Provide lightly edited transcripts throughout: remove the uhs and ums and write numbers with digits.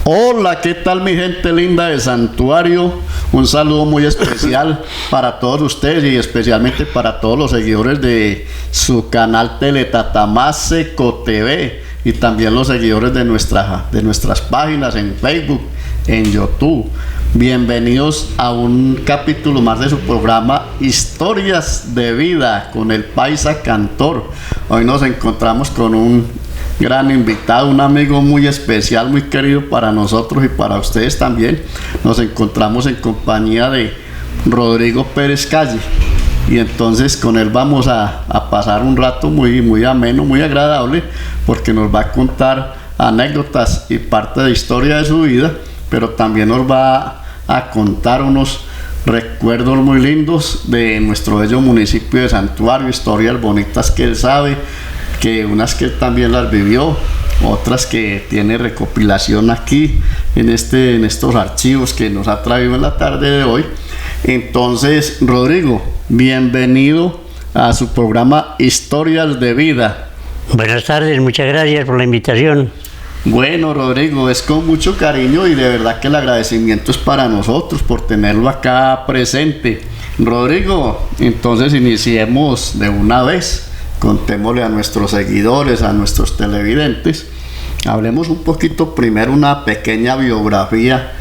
Hola, ¿qué tal mi gente linda de Santuario? Un saludo muy especial para todos ustedes y especialmente para todos los seguidores de su canal Teletatamáseco TV y también los seguidores de nuestras páginas en Facebook, en YouTube. Bienvenidos a un capítulo más de su programa Historias de Vida con el Paisa Cantor. Hoy nos encontramos con un gran invitado, un amigo muy especial, muy querido para nosotros y para ustedes también. Nos encontramos en compañía de Rodrigo Pérez Calle y entonces con él vamos a pasar un rato muy ameno, muy agradable, porque nos va a contar anécdotas y parte de historia de su vida, pero también nos va a contar unos recuerdos muy lindos de nuestro bello municipio de Santuario, historias bonitas que él sabe, que unas que también las vivió, otras que tiene recopilación aquí en estos archivos que nos ha traído en la tarde de hoy. Entonces, Rodrigo, bienvenido a su programa Historias de Vida. Buenas tardes, muchas gracias por la invitación. Bueno, Rodrigo, es con mucho cariño y de verdad que el agradecimiento es para nosotros por tenerlo acá presente. Rodrigo, entonces iniciemos de una vez. Contémosle a nuestros seguidores, a nuestros televidentes. Hablemos un poquito primero, una pequeña biografía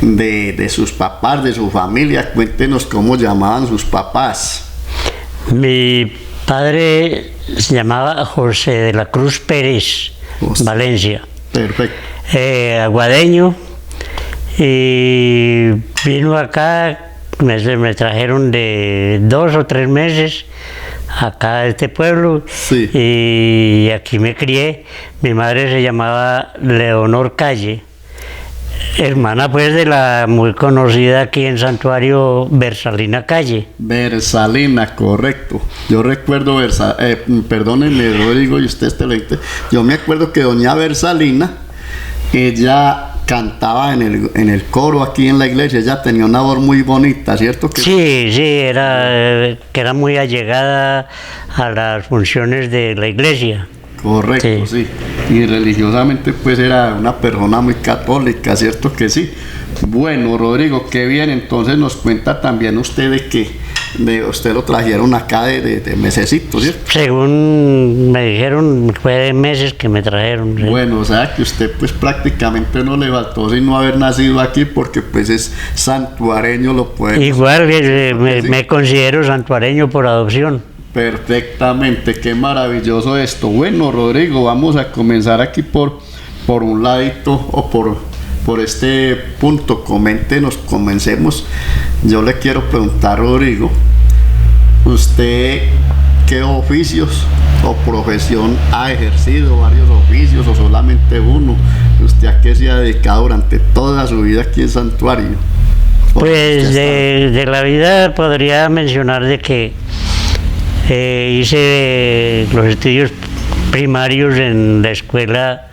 de sus papás, de su familia. Cuéntenos cómo llamaban sus papás. Mi padre se llamaba José de la Cruz Pérez, Valencia. Perfecto. Aguadeño. Y vino acá, me trajeron de 2 o 3 meses acá a este pueblo, sí. Y aquí me crié. Mi madre se llamaba Leonor Calle, hermana pues de la muy conocida aquí en Santuario Versalina Calle. Versalina, correcto. Yo recuerdo, perdónenme Rodrigo y ustedes televidentes, yo me acuerdo que doña Versalina, ella cantaba en el coro aquí en la iglesia. Ella tenía una voz muy bonita, ¿cierto? Sí, era muy allegada a las funciones de la iglesia. Correcto, sí. Y religiosamente pues era una persona muy católica, ¿cierto que sí? Bueno, Rodrigo, qué bien. Entonces nos cuenta también usted de que usted lo trajeron acá de mesecitos, ¿cierto? Según me dijeron, fue de meses que me trajeron. ¿sí? Bueno, o sea que usted pues prácticamente no le faltó sino haber nacido aquí, porque pues es santuareño, lo puede. Igual me considero santuareño por adopción. Perfectamente, qué maravilloso esto. Bueno, Rodrigo, vamos a comenzar aquí por un ladito o por este punto. Comencemos. Yo le quiero preguntar, Rodrigo, ¿usted qué oficios o profesión ha ejercido? ¿Varios oficios o solamente uno? ¿Usted a qué se ha dedicado durante toda su vida aquí en Santuario? Pues de la vida podría mencionar de que hice los estudios primarios en la escuela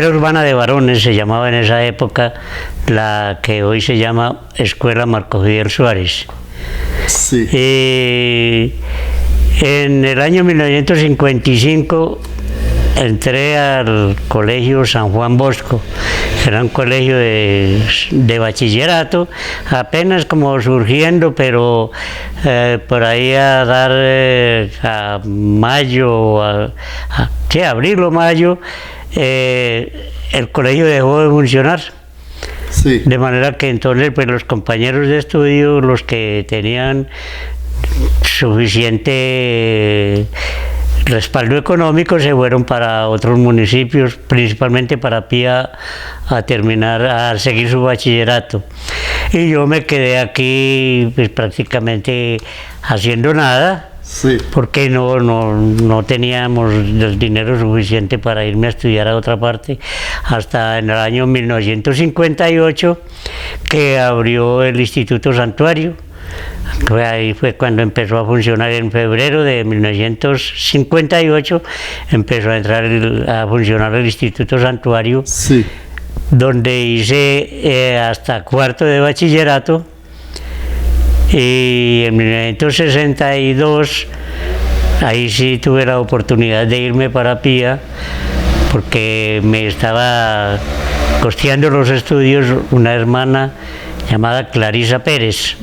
Urbana de Varones, se llamaba en esa época, la que hoy se llama Escuela Marco Fidel Suárez. Sí. En el año 1955 entré al colegio San Juan Bosco, era un colegio de bachillerato, apenas como surgiendo, pero por ahí a dar a mayo, abril o mayo, el colegio dejó de funcionar. Sí. De manera que entonces pues los compañeros de estudio, los que tenían suficiente respaldo económico, se fueron para otros municipios, principalmente para Pía, a seguir su bachillerato. Y yo me quedé aquí pues prácticamente haciendo nada. Sí. Porque no teníamos el dinero suficiente para irme a estudiar a otra parte, hasta en el año 1958 que abrió el Instituto Santuario. Ahí fue cuando empezó a funcionar. En febrero de 1958 empezó a funcionar el Instituto Santuario, Sí. donde hice hasta cuarto de bachillerato. Y en 1962 ahí sí tuve la oportunidad de irme para Pía porque me estaba costeando los estudios una hermana llamada Clarisa Pérez,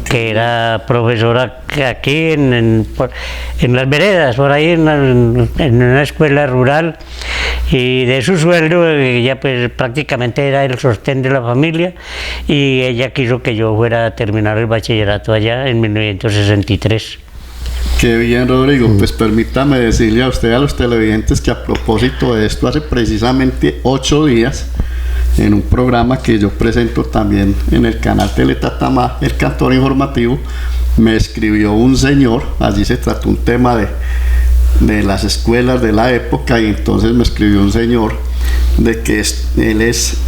que era profesora aquí en las veredas, por ahí en una escuela rural, y de su sueldo ella pues prácticamente era el sostén de la familia, y ella quiso que yo fuera a terminar el bachillerato allá en 1963. Qué bien, Rodrigo. Pues permítame decirle a usted, a los televidentes, que a propósito de esto, hace precisamente 8 días, en un programa que yo presento también en el canal Teletatamá, El Cantor Informativo, me escribió un señor. Allí se trató un tema de las escuelas de la época, y entonces me escribió un señor de que él es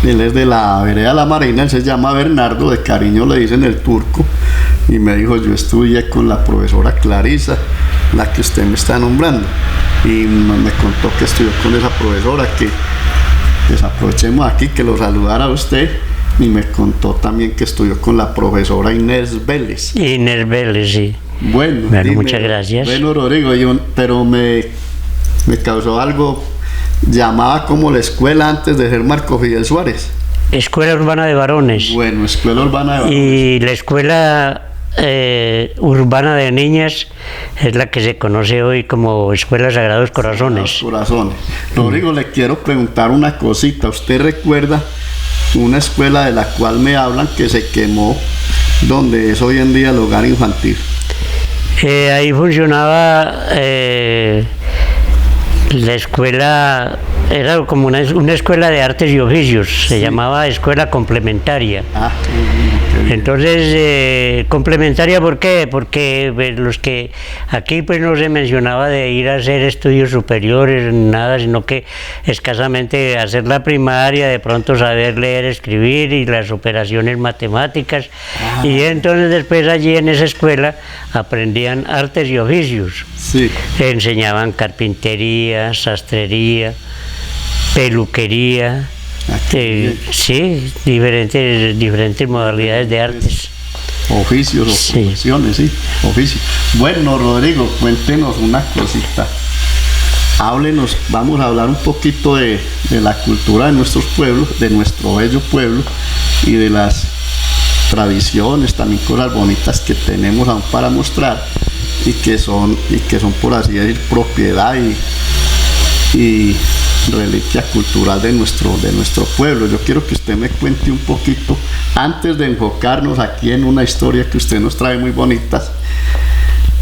de la vereda La Marina, él se llama Bernardo, de cariño le dicen el Turco, y me dijo: yo estudié con la profesora Clarisa, la que usted me está nombrando, y me contó que estudió con esa profesora, que pues aprovechemos aquí que lo saludara a usted, y me contó también que estudió con la profesora Inés Vélez. Inés Vélez, sí. Bueno, dime, muchas gracias. Bueno, Rodrigo, pero me causó algo. Llamaba como la escuela antes de ser Marco Fidel Suárez. Escuela Urbana de Varones. Bueno, Escuela Urbana de Varones. Y la Escuela Urbana de Niñas es la que se conoce hoy como Escuela Sagrados Corazones. Rodrigo, le quiero preguntar una cosita. ¿Usted recuerda una escuela de la cual me hablan que se quemó, donde es hoy en día el hogar infantil? Ahí funcionaba la escuela, era como una escuela de artes y oficios, se llamaba Escuela Complementaria. Entonces, complementaria, ¿por qué? Porque pues, los que aquí pues no se mencionaba de ir a hacer estudios superiores, nada, sino que escasamente hacer la primaria, de pronto saber leer, escribir y las operaciones matemáticas. Y entonces después allí en esa escuela aprendían artes y oficios. Sí. Enseñaban carpintería, sastrería, peluquería. Sí, diferentes modalidades de artes. Oficios o profesiones, sí, oficios. Bueno, Rodrigo, cuéntenos una cosita. Háblenos, vamos a hablar un poquito de la cultura de nuestros pueblos, de nuestro bello pueblo, y de las tradiciones, también cosas bonitas que tenemos aún para mostrar, y que son por así decir propiedad y reliquia cultural de nuestro pueblo. Yo quiero que usted me cuente un poquito, antes de enfocarnos aquí en una historia que usted nos trae muy bonitas.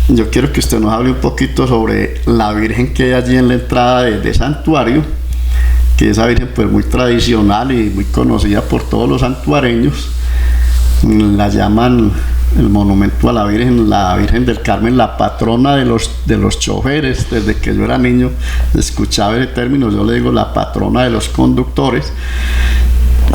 Yo quiero que usted nos hable un poquito sobre la Virgen que hay allí en la entrada de santuario, que esa Virgen pues muy tradicional y muy conocida por todos los santuareños. La llaman el monumento a la Virgen del Carmen, la patrona de los choferes. Desde que yo era niño escuchaba ese término, yo le digo la patrona de los conductores.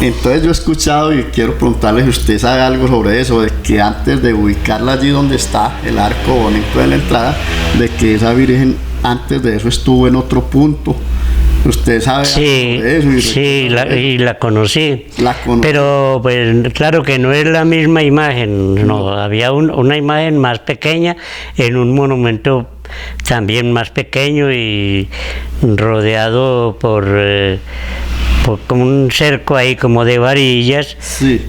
Entonces yo he escuchado y quiero preguntarle si usted sabe algo sobre eso, de que antes de ubicarla allí donde está el arco bonito de la entrada, de que esa Virgen antes de eso estuvo en otro punto. ¿Usted sabe sobre eso? Sí, la conocí. Pero pues claro que no es la misma imagen, no, había una imagen más pequeña en un monumento también más pequeño y rodeado por como un cerco ahí como de varillas. Sí.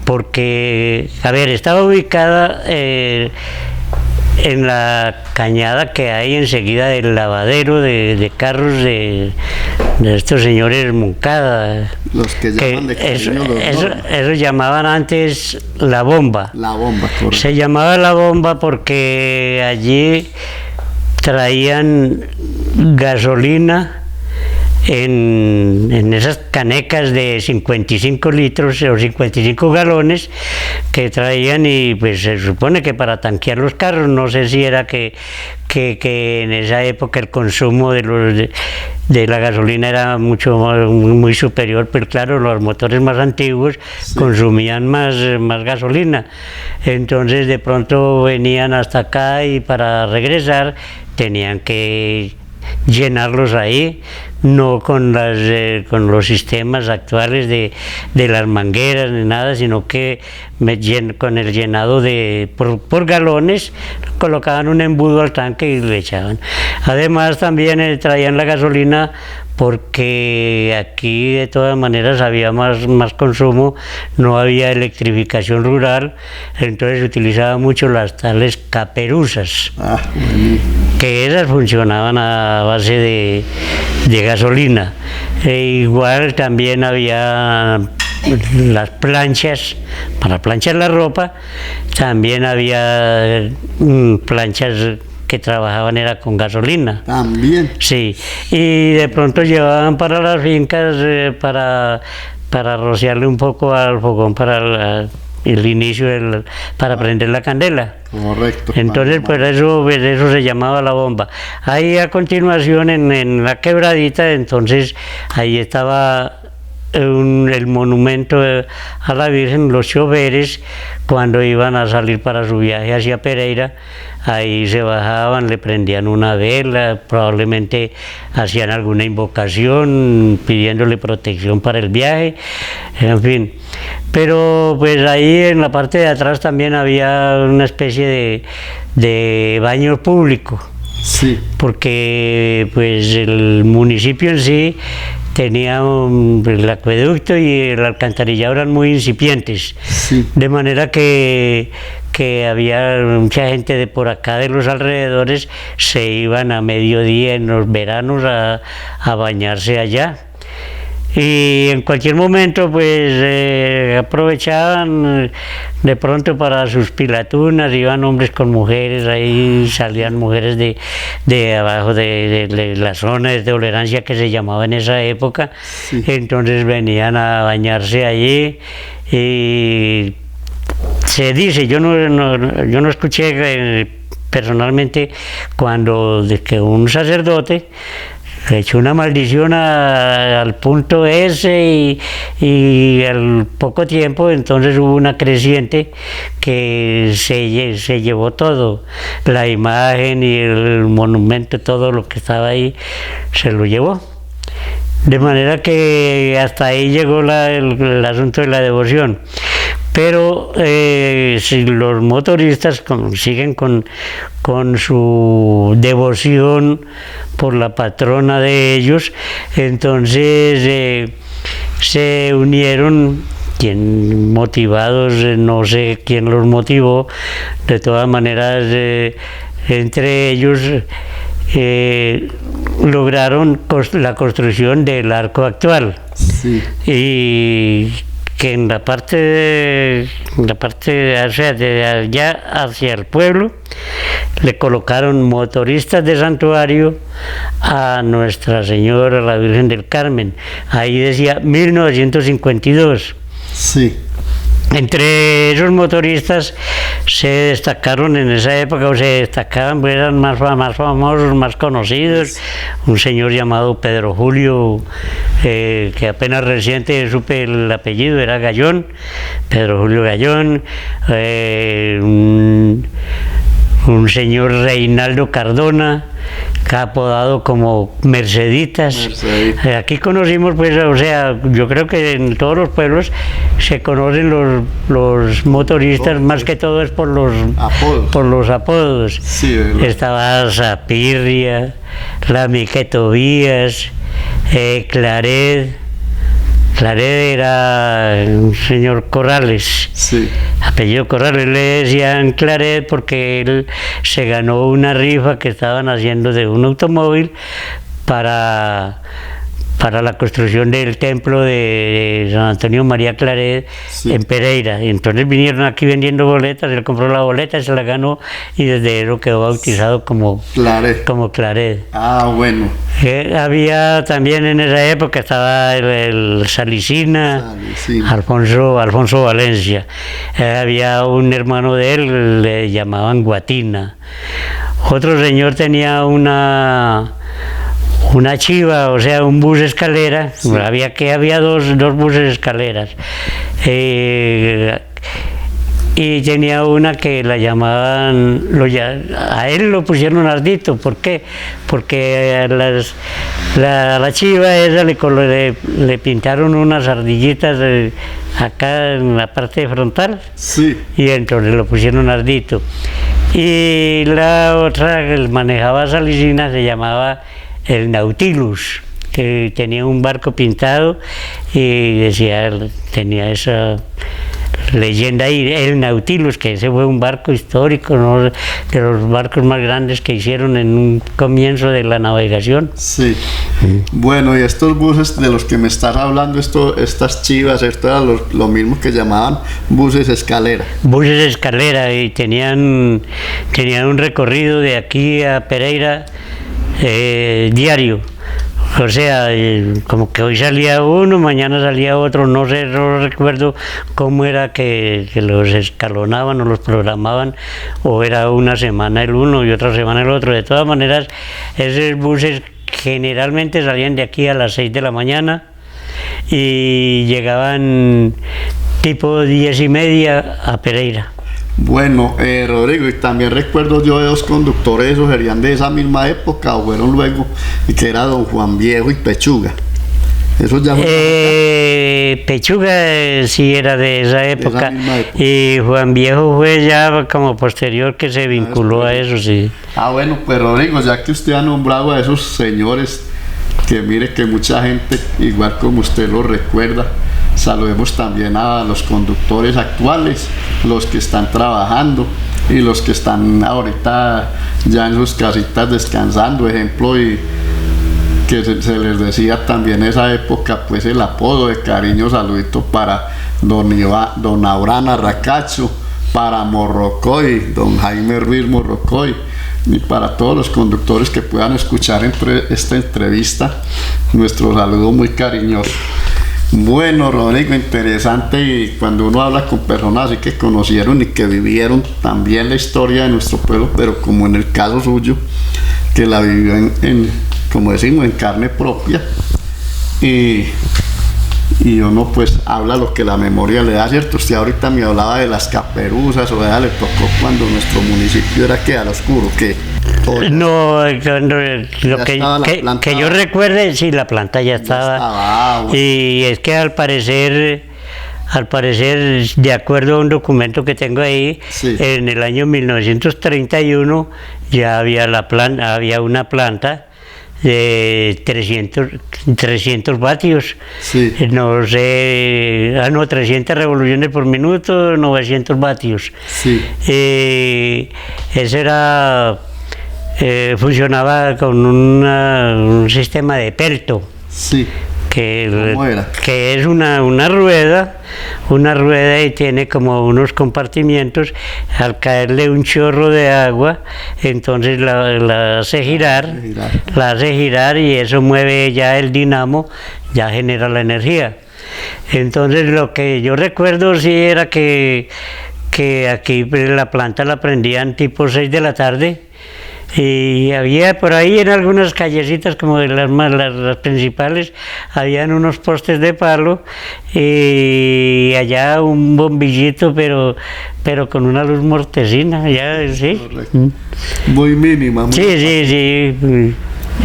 Porque, a ver, estaba ubicada en la cañada que hay enseguida del lavadero de carros de estos señores Moncada. Los que llaman de cariño eso llamaban antes la bomba. La bomba, correcto. Se llamaba la bomba porque allí traían gasolina en esas canecas de 55 litros o 55 galones que traían, y pues se supone que para tanquear los carros. No sé si era que en esa época el consumo de la gasolina era muy superior, pero claro, los motores más antiguos consumían más gasolina. Entonces de pronto venían hasta acá y para regresar tenían que llenarlos ahí no con los sistemas actuales de las mangueras ni nada, sino que con el llenado por galones, colocaban un embudo al tanque y le echaban. Además también traían la gasolina porque aquí de todas maneras había más consumo, no había electrificación rural, entonces se utilizaban mucho las tales caperuzas, que esas funcionaban a base de gasolina. Igual también había las planchas, para planchar la ropa, también había planchas que trabajaban era con gasolina. También. Sí, y de pronto llevaban para las fincas para rociarle un poco al fogón para el inicio para prender la candela. Correcto. Entonces, pues eso se llamaba la bomba. Ahí a continuación en la quebradita, entonces ahí estaba el monumento a la Virgen. Los choferes, cuando iban a salir para su viaje hacia Pereira, ahí se bajaban, le prendían una vela, probablemente hacían alguna invocación pidiéndole protección para el viaje, en fin. Pero pues ahí en la parte de atrás también había una especie de baño público. Sí. Porque pues el municipio en sí tenía el acueducto y el alcantarillado eran muy incipientes, sí. De manera que había mucha gente de por acá de los alrededores, se iban a mediodía en los veranos a bañarse allá. Y en cualquier momento pues aprovechaban de pronto para sus pilatunas, iban hombres con mujeres, ahí salían mujeres de abajo de la zona de tolerancia que se llamaba en esa época, sí. Entonces venían a bañarse allí y se dice, yo no escuché personalmente de que un sacerdote le echó una maldición al punto ese y al poco tiempo entonces hubo una creciente que se llevó todo, la imagen y el monumento, todo lo que estaba ahí se lo llevó. De manera que hasta ahí llegó el asunto de la devoción. Pero si los motoristas siguen con su devoción por la patrona de ellos, entonces se unieron, motivados, no sé quién los motivó, de todas maneras entre ellos lograron la construcción del arco actual. Sí. Y que en la parte o sea, de allá hacia el pueblo le colocaron motoristas de santuario a Nuestra Señora, la Virgen del Carmen. Ahí decía 1952. Sí. Entre esos motoristas se destacaron en esa época, pues eran más famosos, más conocidos, un señor llamado Pedro Julio, que apenas reciente supe el apellido, era Gallón, Pedro Julio Gallón, un señor Reinaldo Cardona, apodado como Merceditas. Aquí conocimos, pues, o sea, yo creo que en todos los pueblos se conocen los motoristas, más que todo es por los apodos. Sí, estaba Zapirria, Lamique Tobías, Claret era un señor Corrales, sí. Apellido Corrales, le decían Claret porque él se ganó una rifa que estaban haciendo de un automóvil para la construcción del templo de San Antonio María Claret, sí. En Pereira. Y entonces vinieron aquí vendiendo boletas, él compró la boleta, se la ganó y desde eso quedó bautizado como Claret. Ah, bueno. Había también en esa época, estaba el Salicina. Alfonso Valencia. Había un hermano de él, le llamaban Guatina. Otro señor tenía una chiva, o sea, un bus escalera, sí. había dos buses escaleras, y tenía una que la llamaban, a él lo pusieron Ardito. ¿Por qué? Porque La chiva esa le pintaron unas ardillitas acá en la parte frontal. Sí. Y entonces lo pusieron ardito. Y la otra que manejaba Salicina se llamaba el Nautilus, que tenía un barco pintado y decía, tenía esa leyenda ahí, el Nautilus, que ese fue un barco histórico, ¿no?, de los barcos más grandes que hicieron en un comienzo de la navegación. Sí. Bueno, y estos buses de los que me estás hablando, estas chivas, esto era lo mismo que llamaban buses escalera. Buses escalera, y tenían un recorrido de aquí a Pereira diario. O sea, como que hoy salía uno, mañana salía otro, no sé, no recuerdo cómo era que los escalonaban o los programaban, o era una semana el uno y otra semana el otro. De todas maneras, esos buses generalmente salían de aquí a las 6 de la mañana y llegaban tipo 10:30 a Pereira. Bueno, Rodrigo, y también recuerdo yo de dos conductores, esos serían de esa misma época o fueron luego, y que era don Juan Viejo y Pechuga. Eso ya Pechuga sí era de esa época, y Juan Viejo fue ya como posterior que se vinculó a eso, sí. Bueno, pues Rodrigo, ya que usted ha nombrado a esos señores, que mire que mucha gente, igual como usted lo recuerda, saludemos también a los conductores actuales, los que están trabajando y los que están ahorita ya en sus casitas descansando, ejemplo, y que se les decía también en esa época, pues el apodo de cariño, saludito para don Abraham Arracacho, para Morrocoy, don Jaime Ruiz Morrocoy, y para todos los conductores que puedan escuchar esta entrevista, nuestro saludo muy cariñoso. Bueno, Rodrigo, interesante, y cuando uno habla con personas así que conocieron y que vivieron también la historia de nuestro pueblo, pero como en el caso suyo, que la vivió como decimos, en carne propia, y uno pues habla lo que la memoria le da, ¿cierto? Usted ahorita me hablaba de las caperuzas, o le tocó cuando nuestro municipio era que al oscuro, que no, lo que yo recuerde, sí, la planta ya estaba. Bueno. Y es que al parecer, de acuerdo a un documento que tengo ahí, sí, en el año 1931 ya había una planta de 300 vatios, sí, no sé, 300 revoluciones por minuto, 900 vatios. Sí. Ese era, funcionaba con un sistema de pelto. Sí. Que es una rueda y tiene como unos compartimientos. Al caerle un chorro de agua, entonces la hace girar y eso mueve ya el dinamo, ya genera la energía. Entonces lo que yo recuerdo sí era que aquí la planta la prendían tipo 6 de la tarde. Y había por ahí en algunas callecitas, como de las principales, habían unos postes de palo y allá un bombillito, pero con una luz mortecina, ya, sí. Correcto. Muy mínima. Sí.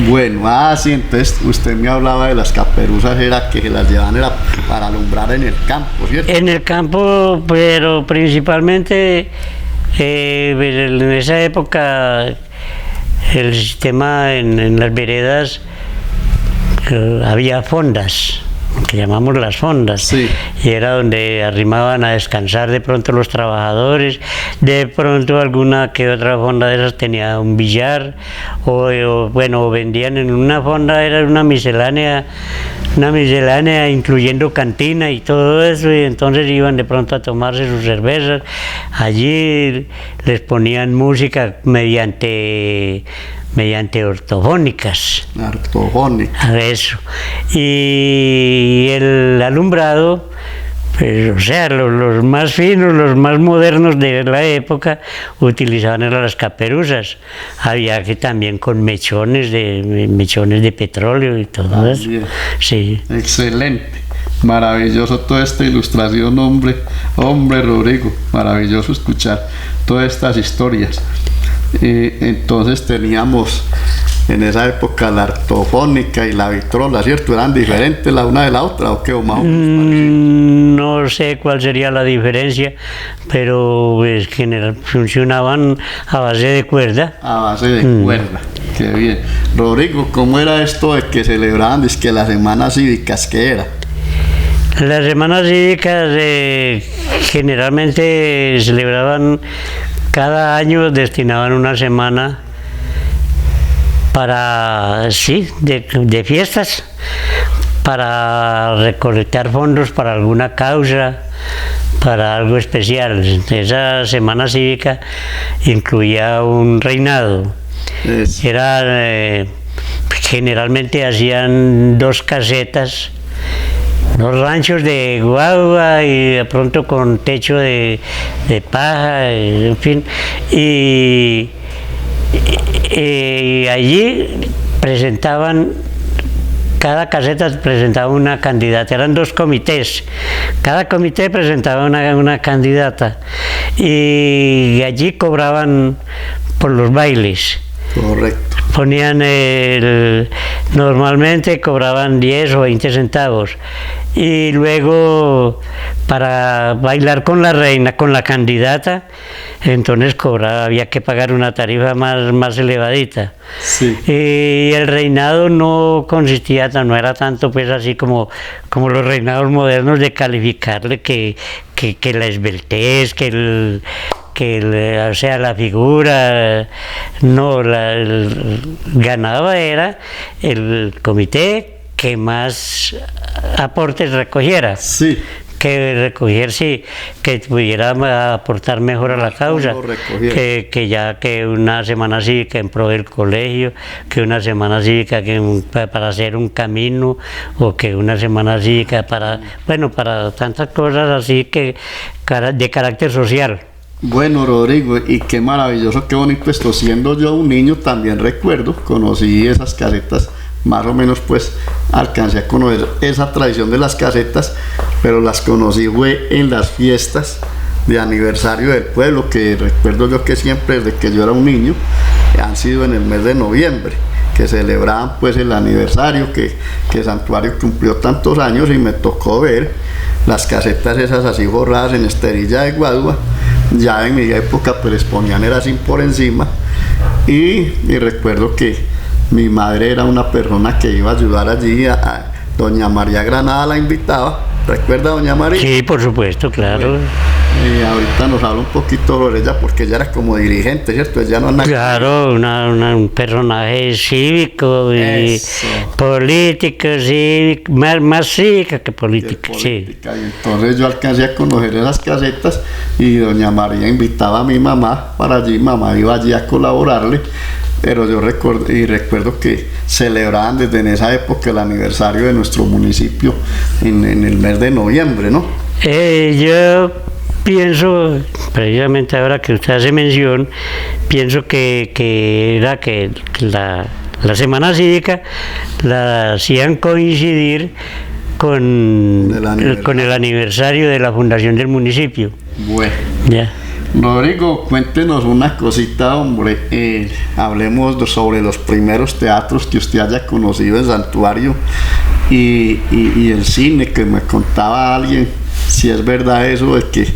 Bueno, sí, entonces usted me hablaba de las caperuzas, era que las llevaban para alumbrar en el campo, ¿cierto? En el campo, pero principalmente en esa época el sistema en las veredas, había fondas, que llamamos las fondas, sí, y era donde arrimaban a descansar de pronto los trabajadores. De pronto alguna que otra fonda de esas tenía un billar, o vendían en una fonda, era una miscelánea incluyendo cantina y todo eso, y entonces iban de pronto a tomarse sus cervezas. Allí les ponían música mediante ortofónicas. Eso. Y el alumbrado, pues, o sea, los más finos, los más modernos de la época utilizaban las caperuzas. Había que también con mechones de petróleo y todo eso. Bien. Sí. Excelente. Maravilloso toda esta ilustración, hombre, Rodrigo. Maravilloso escuchar todas estas historias. Entonces teníamos en esa época la artofónica y la vitrola, ¿cierto? ¿Eran diferentes la una de la otra o qué? ¿O más o menos parecidas? No sé cuál sería la diferencia, pero pues, funcionaban a base de cuerda. A base de cuerda. Qué bien. Rodrigo, ¿cómo era esto de que celebraban dizque las semanas cívicas? ¿Qué era? Las semanas cívicas generalmente celebraban cada año, destinaban una semana para, sí, de fiestas, para recolectar fondos para alguna causa, para algo especial. Esa semana cívica incluía un reinado. Era, generalmente hacían 2 casetas, 2 ranchos de guagua y de pronto con techo de paja, en fin, y allí presentaban, cada caseta presentaba una candidata, eran 2 comités, cada comité presentaba una candidata y allí cobraban por los bailes. Correcto. Ponían normalmente cobraban 10 o 20 centavos y luego para bailar con la reina, con la candidata, entonces había que pagar una tarifa más elevadita. Sí. Y el reinado no consistía, no era tanto pues así como los reinados modernos de calificarle que la esbeltez, o sea, la figura, no, ganaba era el comité que más aportes recogiera. Sí. Que pudiera aportar mejor a la causa, que una semana cívica en pro del colegio, que una semana cívica para hacer un camino, o que una semana cívica para tantas cosas así que de carácter social. Bueno, Rodrigo, y qué maravilloso, qué bonito esto. Siendo yo un niño también recuerdo, conocí esas casetas, más o menos pues alcancé a conocer esa tradición de las casetas, pero las conocí fue en las fiestas de aniversario del pueblo, que recuerdo yo que siempre desde que yo era un niño han sido en el mes de noviembre, que celebraban pues el aniversario, que el santuario cumplió tantos años, y me tocó ver las casetas esas así forradas en esterilla de guadua. Ya en mi época pues les ponían era así por encima, y recuerdo que mi madre era una persona que iba a ayudar allí, a doña María Granada la invitaba. ¿Recuerda doña María? Sí, por supuesto, claro. Ahorita nos habla un poquito sobre ella, porque ella era como dirigente, ¿cierto? Ella no claro, un personaje cívico y político, cívico, más cívica que política, sí. Y entonces yo alcancé a conocer esas casetas, y doña María invitaba a mi mamá para allí, mamá iba allí a colaborarle. Pero yo recuerdo que celebraban desde en esa época el aniversario de nuestro municipio en el mes de noviembre, ¿no? Yo pienso, precisamente ahora que usted hace mención, pienso que era que la semana cívica la hacían coincidir con el aniversario de la fundación del municipio. Bueno. Ya. Rodrigo, cuéntenos una cosita, hombre. Hablemos sobre los primeros teatros que usted haya conocido en Santuario, y el cine, que me contaba alguien, si es verdad eso de que,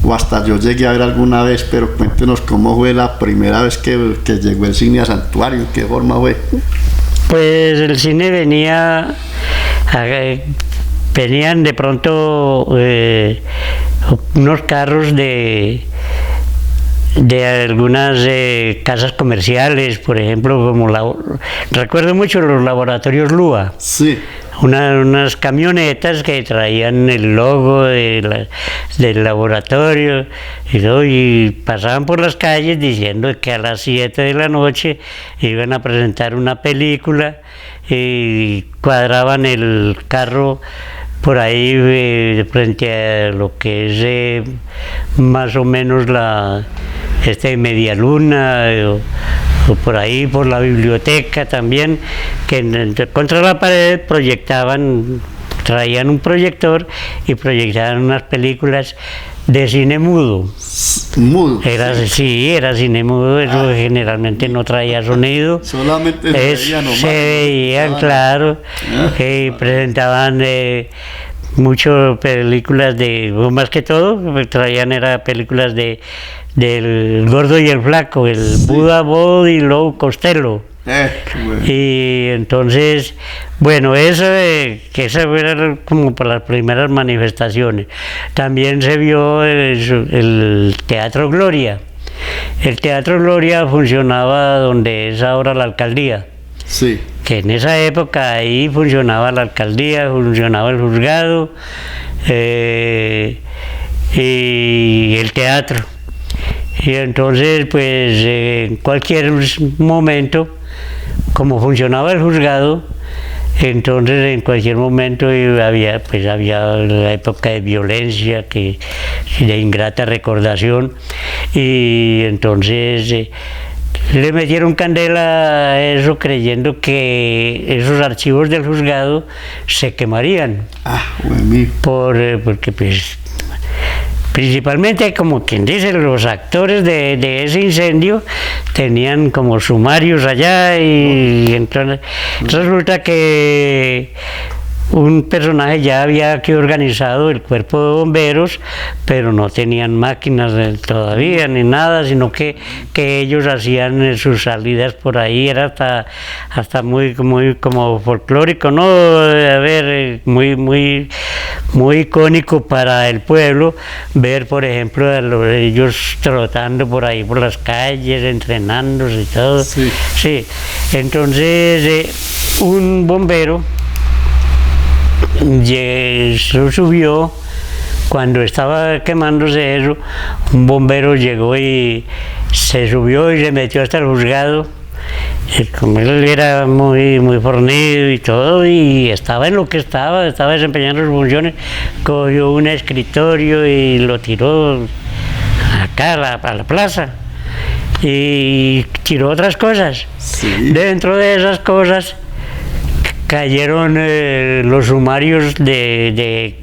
o hasta yo llegué a ver alguna vez, pero cuéntenos cómo fue la primera vez que llegó el cine a Santuario, ¿en qué forma fue? Pues el cine venían de pronto unos carros de algunas casas comerciales, por ejemplo, recuerdo mucho los laboratorios Lua. Sí. Unas camionetas que traían el logo del laboratorio y pasaban por las calles diciendo que a las 7 de la noche iban a presentar una película, y cuadraban el carro por ahí frente a lo que es más o menos Media Luna, o por ahí por la biblioteca también, que contra la pared traían un proyector y proyectaban unas películas de cine mudo. Mudo. Sí, era cine mudo, eso generalmente no traía sonido. Solamente se veía nomás. Se veían, claro, presentaban muchas películas o más que todo, traían era películas del Gordo y el Flaco, el Buda Bod y Lou Costello. Bueno. Y entonces, bueno, eso era como por las primeras manifestaciones. También se vio el Teatro Gloria. El Teatro Gloria funcionaba donde es ahora la alcaldía. Sí. Que en esa época ahí funcionaba la alcaldía, funcionaba el juzgado y el teatro. Y entonces, pues, en cualquier momento, como funcionaba el juzgado, entonces en cualquier momento había la época de violencia, de ingrata recordación, y entonces le metieron candela a eso creyendo que esos archivos del juzgado se quemarían. Porque pues principalmente, como quien dice, los actores de ese incendio tenían como sumarios allá y entonces resulta que un personaje ya había aquí organizado el cuerpo de bomberos, pero no tenían máquinas todavía ni nada, sino que ellos hacían sus salidas por ahí, era hasta muy como folclórico, ¿no? A ver, muy icónico para el pueblo ver, por ejemplo, a ellos trotando por ahí por las calles, entrenándose y todo. Sí. Entonces, un bombero subió, cuando estaba quemándose eso, un bombero llegó y se subió y se metió hasta el juzgado. Como él era muy fornido y todo, y estaba en lo que estaba desempeñando sus funciones, cogió un escritorio y lo tiró acá a la plaza y tiró otras cosas. Sí. Dentro de esas cosas cayeron los sumarios de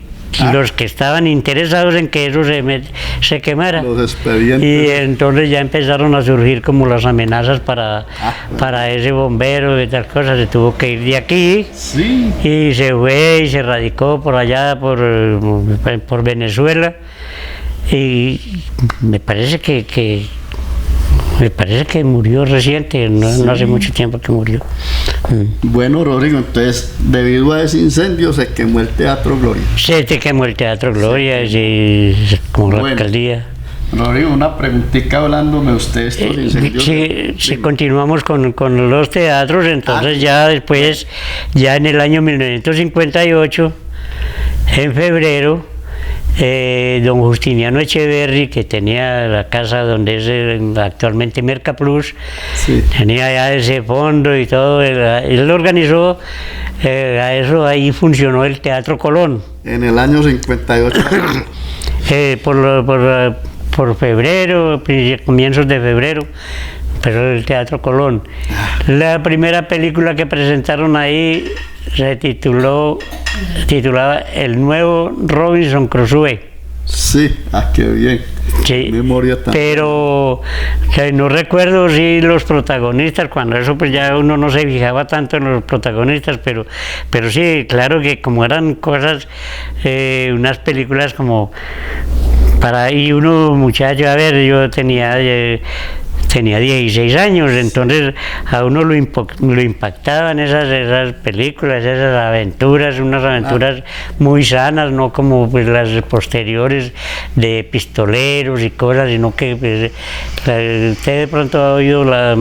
los que estaban interesados en que eso se quemara. Los expedientes. Y entonces ya empezaron a surgir como las amenazas para ese bombero y tal cosa. Se tuvo que ir de aquí. Sí. Y se fue y se radicó por allá, por Venezuela. Y me parece que murió reciente, no hace mucho tiempo que murió. Bueno, Rodrigo, entonces, debido a ese incendio se quemó el Teatro Gloria. Se quemó el Teatro Gloria, como la alcaldía. Rodrigo, una preguntita hablándome usted de estos incendios. Si continuamos con los teatros, entonces ya después, ya en el año 1958, en febrero, don Justiniano Echeverri, que tenía la casa donde es actualmente Mercaplus, tenía ya ese fondo y todo, él organizó a eso, ahí funcionó el Teatro Colón. En el año 58. Por febrero, comienzos de febrero, pero el Teatro Colón. La primera película que presentaron ahí se titulaba El Nuevo Robinson Crusoe. Sí, qué bien. Sí, memoria también. Pero no recuerdo si los protagonistas, cuando eso pues ya uno no se fijaba tanto en los protagonistas, pero sí, claro que como eran cosas, unas películas como y uno muchacho, a ver, yo tenía 16 años, entonces a uno lo impactaban esas películas, esas aventuras, unas aventuras muy sanas, no como pues las posteriores de pistoleros y cosas, sino que pues, usted de pronto ha oído la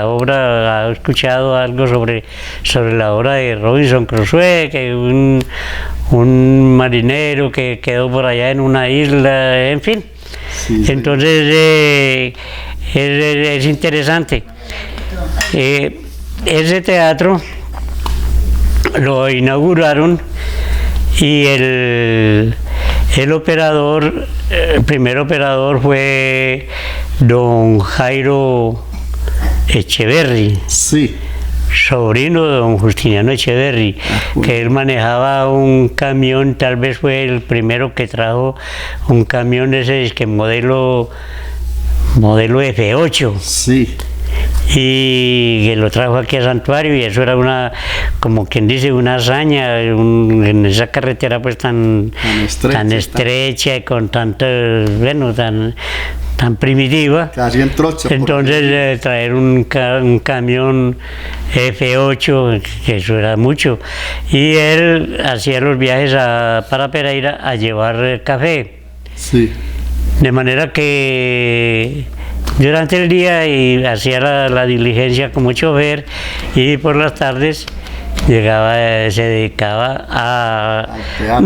obra, ha escuchado algo sobre la obra de Robinson Crusoe, que un marinero que quedó por allá en una isla, en fin. Sí. Entonces es interesante. Ese teatro lo inauguraron y el primer operador fue don Jairo Echeverri. Sí. sobrino de don Justiniano Echeverry, que él manejaba un camión, tal vez fue el primero que trajo un camión ese que modelo F8. Sí. Y que lo trajo aquí a Santuario, y eso era una, como quien dice, una hazaña en esa carretera pues tan estrecha y con tanto, bueno, tan primitiva. Casi en trocha. Entonces traer un camión F8, que eso era mucho, y él hacía los viajes para Pereira a llevar café. Sí. De manera que durante el día hacía la diligencia como chofer, y por las tardes llegaba, se dedicaba a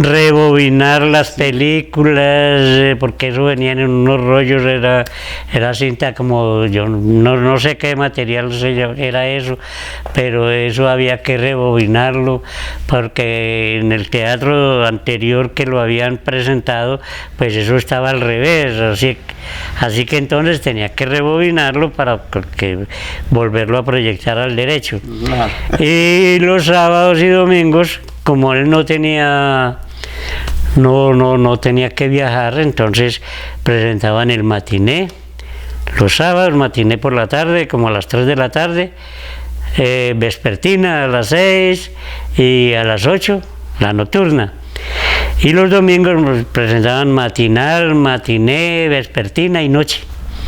rebobinar las películas, porque eso venían en unos rollos, era cinta como, yo no sé qué material era eso, pero eso había que rebobinarlo, porque en el teatro anterior que lo habían presentado, pues eso estaba al revés, así que entonces tenía que rebobinarlo para volverlo a proyectar al derecho. Y los sábados y domingos, como él no tenía que viajar, entonces presentaban el matiné. Los sábados, matiné por la tarde, como a las 3 de la tarde, vespertina a las 6 y a las 8, la nocturna. Y los domingos presentaban matinal, matiné, vespertina y noche.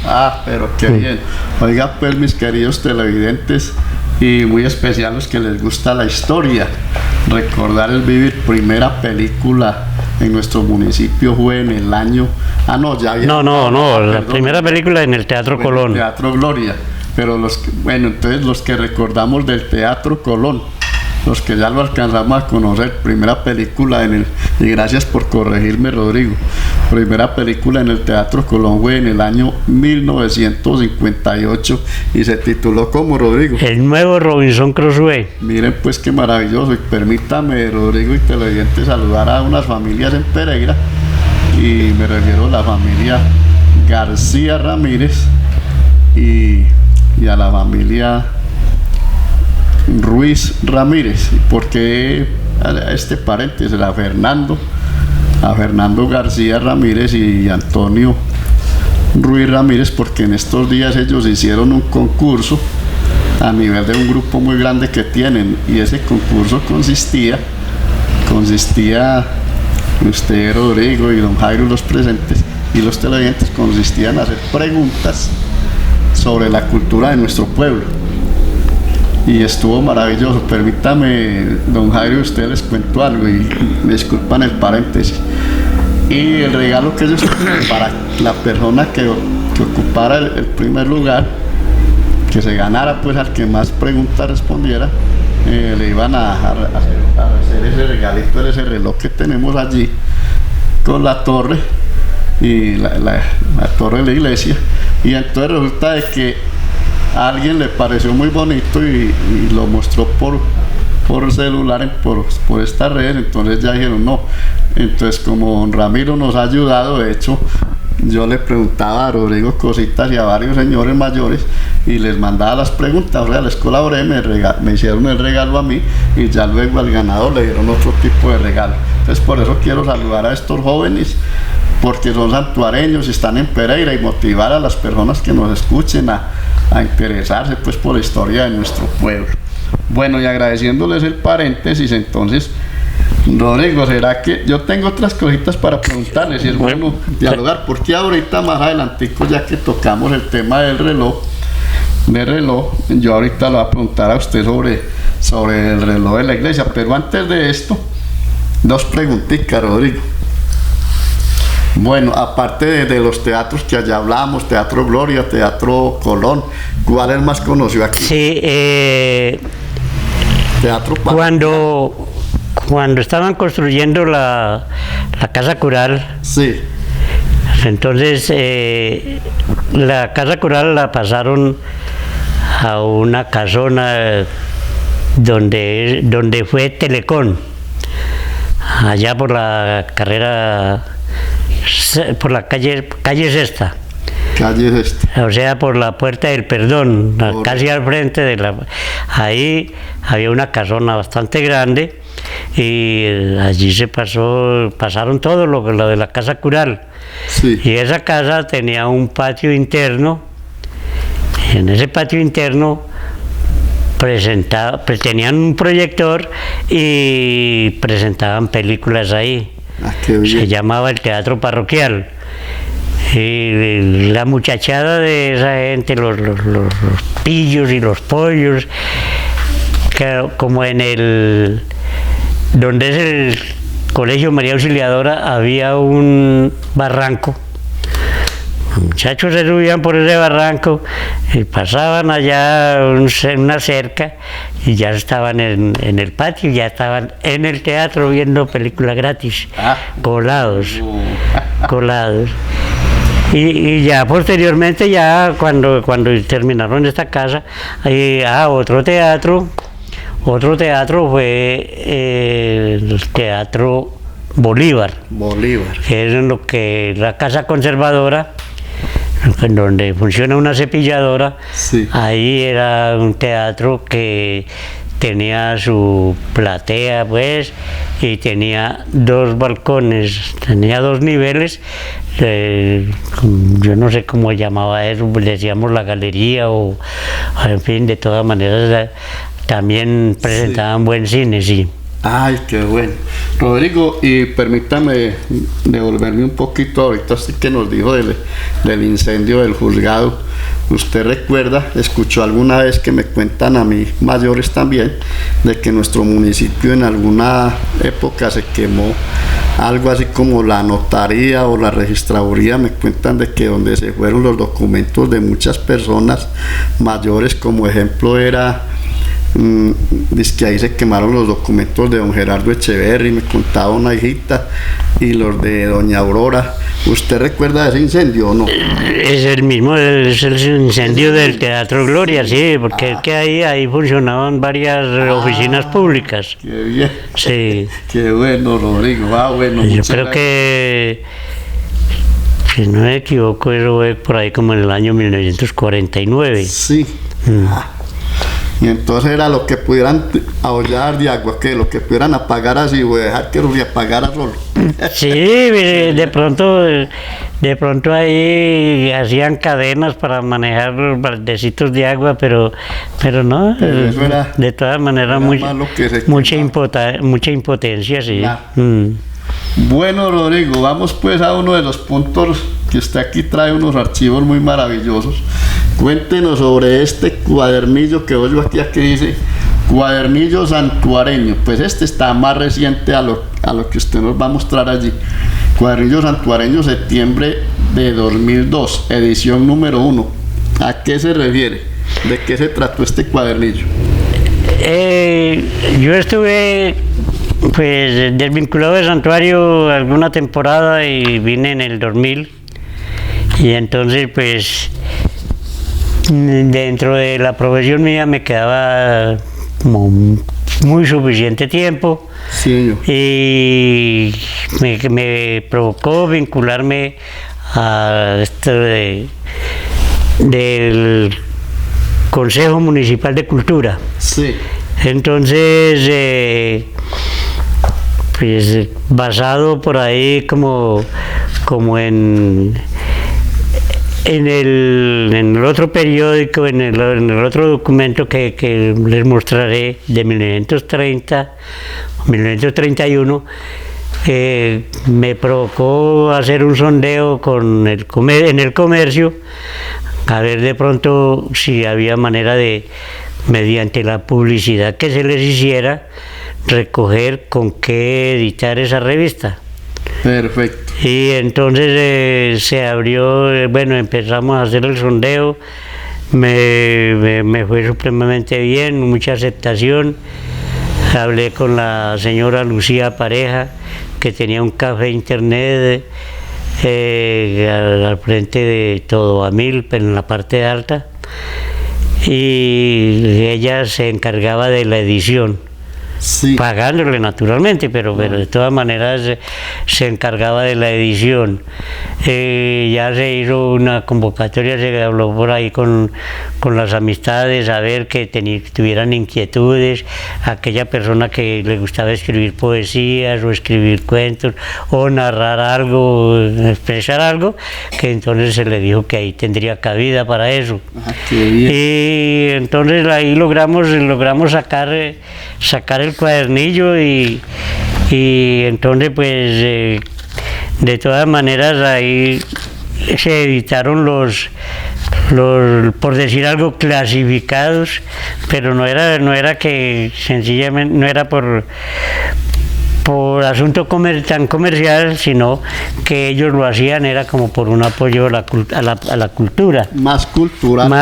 Ah, pero qué bien. Oiga, pues, mis queridos televidentes, y muy especial los que les gusta la historia, recordar el Vivir, primera película en nuestro municipio fue en el año... la primera película en el Teatro Colón. El Teatro Gloria, pero entonces los que recordamos del Teatro Colón, los que ya lo alcanzamos a conocer, primera película y gracias por corregirme, Rodrigo, primera película en el Teatro Colón fue en el año 1958 y se tituló como, Rodrigo, El nuevo Robinson Crusoe. Miren pues qué maravilloso, y permítame, Rodrigo y televidentes, saludar a unas familias en Pereira, y me refiero a la familia García Ramírez y a la familia Ruiz Ramírez. ¿Por qué este paréntesis? A Fernando García Ramírez y Antonio Ruiz Ramírez, porque en estos días ellos hicieron un concurso a nivel de un grupo muy grande que tienen, y ese concurso consistía usted, Rodrigo, y don Jairo, los presentes y los televidentes, consistían en hacer preguntas sobre la cultura de nuestro pueblo. Y estuvo maravilloso. Permítame, don Jairo, usted les cuento algo y me disculpan el paréntesis. Y el regalo que ellos tenían para la persona que ocupara el primer lugar, que se ganara, pues al que más preguntas respondiera, le iban a hacer ese regalito, ese reloj que tenemos allí con la torre y la torre de la iglesia. Y entonces resulta de que a alguien le pareció muy bonito y lo mostró por celular, por estas redes. Entonces ya dijeron no. Entonces, como don Ramiro nos ha ayudado, de hecho yo le preguntaba a Rodrigo cositas y a varios señores mayores y les mandaba las preguntas, o sea, les colaboré, me hicieron el regalo a mí, y ya luego al ganador le dieron otro tipo de regalo. Entonces por eso quiero saludar a estos jóvenes, porque son santuareños y están en Pereira, y motivar a las personas que nos escuchen a interesarse pues por la historia de nuestro pueblo. Bueno, y agradeciéndoles el paréntesis, entonces, Rodrigo, ¿será que yo tengo otras cositas para preguntarles? Si es bueno dialogar, porque ahorita más adelantico, ya que tocamos el tema del reloj, yo ahorita le voy a preguntar a usted sobre el reloj de la iglesia, pero antes de esto, dos preguntitas, Rodrigo. Bueno, aparte de los teatros que allá hablamos, Teatro Gloria, Teatro Colón, ¿cuál es más conocido aquí? Sí, Teatro cuando estaban construyendo la Casa Cural, sí, entonces la Casa Cural la pasaron a una casona donde fue Telecom, allá por la carrera, por la calle Sexta. calle es esta? O sea, por la Puerta del Perdón, casi al frente de la... Ahí había una casona bastante grande y allí pasaron todo lo de la casa cural. Sí. Y esa casa tenía un patio interno. En ese patio interno tenían un proyector y presentaban películas ahí. Ah, qué bien. Se llamaba el Teatro Parroquial. Y la muchachada de esa gente, los pillos y los pollos, que como donde es el Colegio María Auxiliadora, había un barranco. Los muchachos se subían por ese barranco y pasaban allá una cerca y ya estaban en el patio, ya estaban en el teatro viendo películas gratis, colados. Y ya posteriormente, ya cuando terminaron esta casa, otro teatro fue el Teatro Bolívar, que es en lo que la casa conservadora, en donde funciona una cepilladora. Sí. Ahí era un teatro que tenía su platea, pues, y tenía 2 balcones, tenía 2 niveles. Yo no sé cómo llamaba eso, le decíamos la galería, o en fin, de todas maneras también presentaban buen cine, sí. Ay, qué bueno. Rodrigo, y permítame devolverme un poquito ahorita, así que nos dijo del incendio del juzgado. ¿Usted recuerda, escuchó alguna vez que me cuentan a mí, mayores también, de que nuestro municipio en alguna época se quemó algo así como la notaría o la registraduría? Me cuentan de que donde se fueron los documentos de muchas personas mayores, como ejemplo era... dice que ahí se quemaron los documentos de don Gerardo Echeverri, me contaba una hijita, y los de doña Aurora. ¿Usted recuerda ese incendio o no? Es el mismo, es el incendio del Teatro Gloria, sí, porque es que ahí funcionaban varias oficinas públicas. Qué bien. Sí. Qué bueno, Rodrigo. Bueno, yo creo que, si no me equivoco, eso fue por ahí como en el año 1949. Sí. Y entonces era lo que pudieran ahollar de agua, que lo que pudieran apagar así, o dejar que lo apagara solo. Sí, de pronto ahí hacían cadenas para manejar los baldecitos de agua, pero no, eso era, de todas maneras mucha impotencia, sí. Bueno, Rodrigo, vamos pues a uno de los puntos que usted aquí trae, unos archivos muy maravillosos. Cuéntenos sobre este cuadernillo que hoy aquí dice Cuadernillo Santuareño. Pues este está más reciente a lo que usted nos va a mostrar allí. Cuadernillo Santuareño, septiembre de 2002, edición número 1. ¿A qué se refiere? ¿De qué se trató este cuadernillo? Yo estuve pues desvinculado del santuario alguna temporada y vine en el 2000, y entonces pues dentro de la profesión mía me quedaba como muy suficiente tiempo. Sí, y me provocó vincularme a esto del Consejo Municipal de Cultura. Sí. Entonces pues basado por ahí como en el otro periódico, en el otro documento que les mostraré, de 1931, me provocó hacer un sondeo en el comercio, a ver de pronto si había manera de, mediante la publicidad que se les hiciera, recoger con qué editar esa revista. Perfecto. Y entonces se abrió, empezamos a hacer el sondeo, me fue supremamente bien, mucha aceptación. Hablé con la señora Lucía Pareja, que tenía un café internet al frente de Todo a Mil, pero en la parte alta, y ella se encargaba de la edición. Sí. pagándole naturalmente, pero de todas maneras se encargaba de la edición. Ya se hizo una convocatoria, se habló por ahí con las amistades, a ver que tuvieran inquietudes, aquella persona que le gustaba escribir poesías o escribir cuentos o narrar algo, expresar algo, que entonces se le dijo que ahí tendría cabida para eso. Ajá, qué bien. Y entonces ahí logramos sacar el cuadernillo y entonces pues de todas maneras ahí se editaron los por decir algo clasificados, pero no era que sencillamente no era por asunto tan comercial, sino que ellos lo hacían era como por un apoyo a la cultura. Más cultural.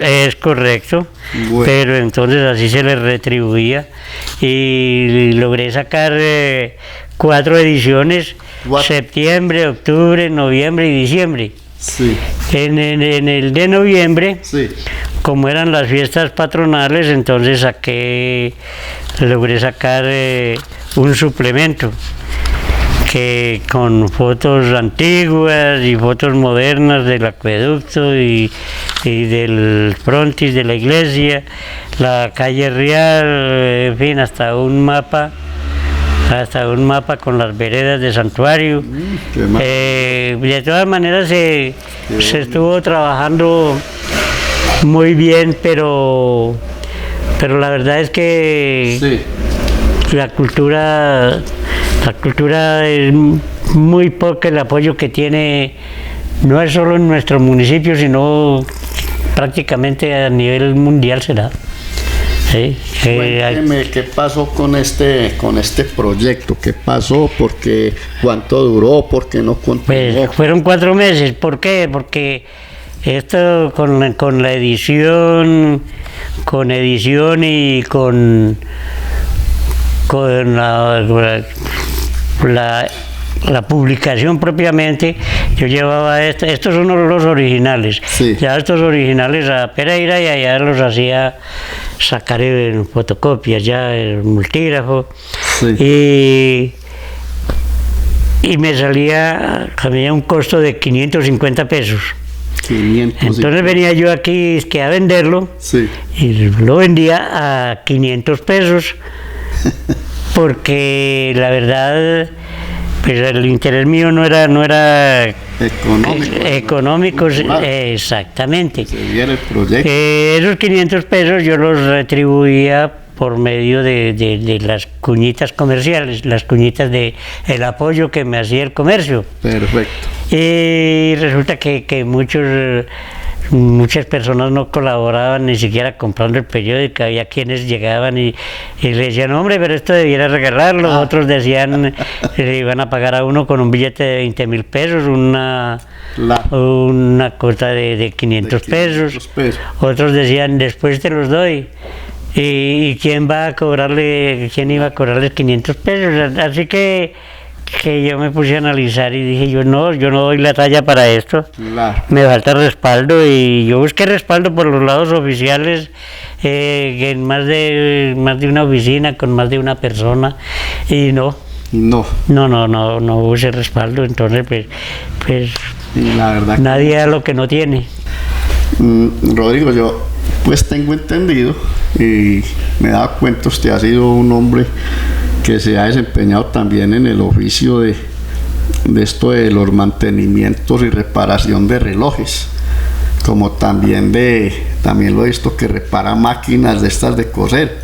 Es correcto, Bueno. pero entonces así se les retribuía y logré sacar 4 ediciones, septiembre, octubre, noviembre y diciembre. Sí. En el de noviembre, Sí. como eran las fiestas patronales, entonces logré sacar un suplemento que con fotos antiguas y fotos modernas del acueducto y del frontis de la iglesia, la calle Real, en fin, hasta un mapa con las veredas de Santuario. De todas maneras se estuvo trabajando muy bien, pero la verdad es que Sí. la cultura es muy poco el apoyo que tiene, no es solo en nuestro municipio, sino prácticamente a nivel mundial será. Sí, Cuénteme qué pasó con este proyecto, qué pasó, porque cuánto duró, por qué no continuó. pues fueron 4 meses. ¿Por qué? Porque esto con la edición y con la publicación propiamente, yo llevaba estos son los originales. Sí. Ya estos originales a Pereira y allá los hacía sacar en fotocopias, ya en multígrafo. Sí. Y me salía un costo de 550 pesos. 500. Entonces venía yo aquí que a venderlo. Sí. Y lo vendía a 500 pesos porque la verdad pues el interés mío no era económico, exactamente. Se viera el proyecto. Esos 500 pesos yo los retribuía por medio de las cuñitas comerciales, las cuñitas de el apoyo que me hacía el comercio. Perfecto. Y resulta que muchas personas no colaboraban ni siquiera comprando el periódico. Había quienes llegaban y le decían, hombre, pero esto debiera regalarlo. Otros decían, le iban a pagar a uno con un billete de 20.000 pesos, una cuota de 500 pesos. Otros decían, después te los doy. ¿Y quién iba a cobrarles 500 pesos? Así que yo me puse a analizar y dije, yo no doy la talla para esto. Claro. Me falta respaldo y yo busqué respaldo por los lados oficiales, en más de una oficina, con más de una persona, y no hubo ese respaldo. Entonces pues la verdad nadie da lo que no tiene. Rodrigo, yo pues tengo entendido y me he dado cuenta, usted ha sido un hombre que se ha desempeñado también en el oficio de esto de los mantenimientos y reparación de relojes, como también lo he visto que repara máquinas de estas de coser.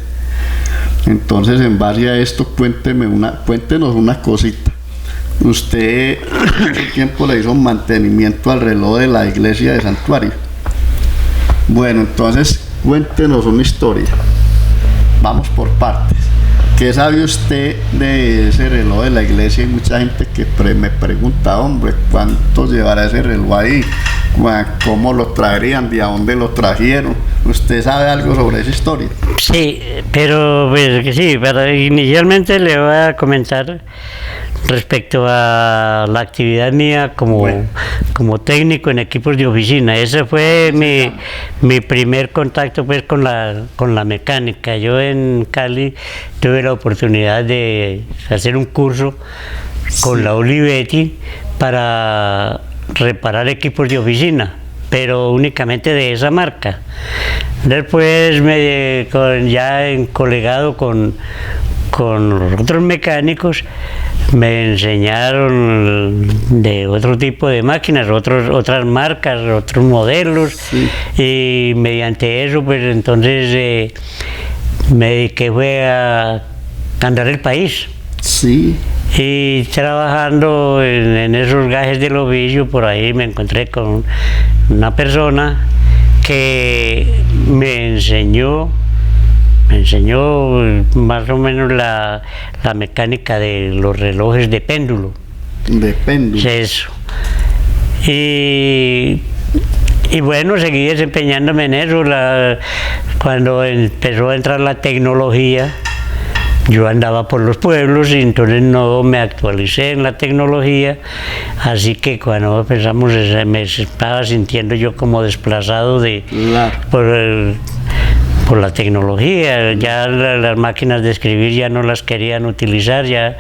Entonces, en base a esto, cuéntenos una cosita. Usted hace tiempo le hizo mantenimiento al reloj de la iglesia de Santuario. Bueno, entonces cuéntenos una historia. Vamos por partes. ¿Qué sabe usted de ese reloj de la iglesia? Hay mucha gente que me pregunta, hombre, ¿cuánto llevará ese reloj ahí? ¿Cómo lo traerían? ¿De a dónde lo trajeron? ¿Usted sabe algo sobre esa historia? Sí, pero inicialmente le voy a comentar respecto a la actividad mía como técnico en equipos de oficina. Ese fue mi primer contacto pues con la mecánica. Yo en Cali tuve la oportunidad de hacer un curso con la Olivetti para reparar equipos de oficina, pero únicamente de esa marca. Después, ya colegado con los otros mecánicos, me enseñaron de otro tipo de máquinas, otras marcas, otros modelos, sí. Y mediante eso, pues entonces me dediqué a andar el país. Sí. Y trabajando en esos gajes del oficio, por ahí me encontré con una persona que me enseñó más o menos la mecánica de los relojes de péndulo. De péndulo. Eso. Y bueno, seguí desempeñándome en eso. Cuando empezó a entrar la tecnología, yo andaba por los pueblos y entonces no me actualicé en la tecnología, así que cuando empezamos me estaba sintiendo yo como desplazado por la tecnología. Ya las máquinas de escribir ya no las querían utilizar, ya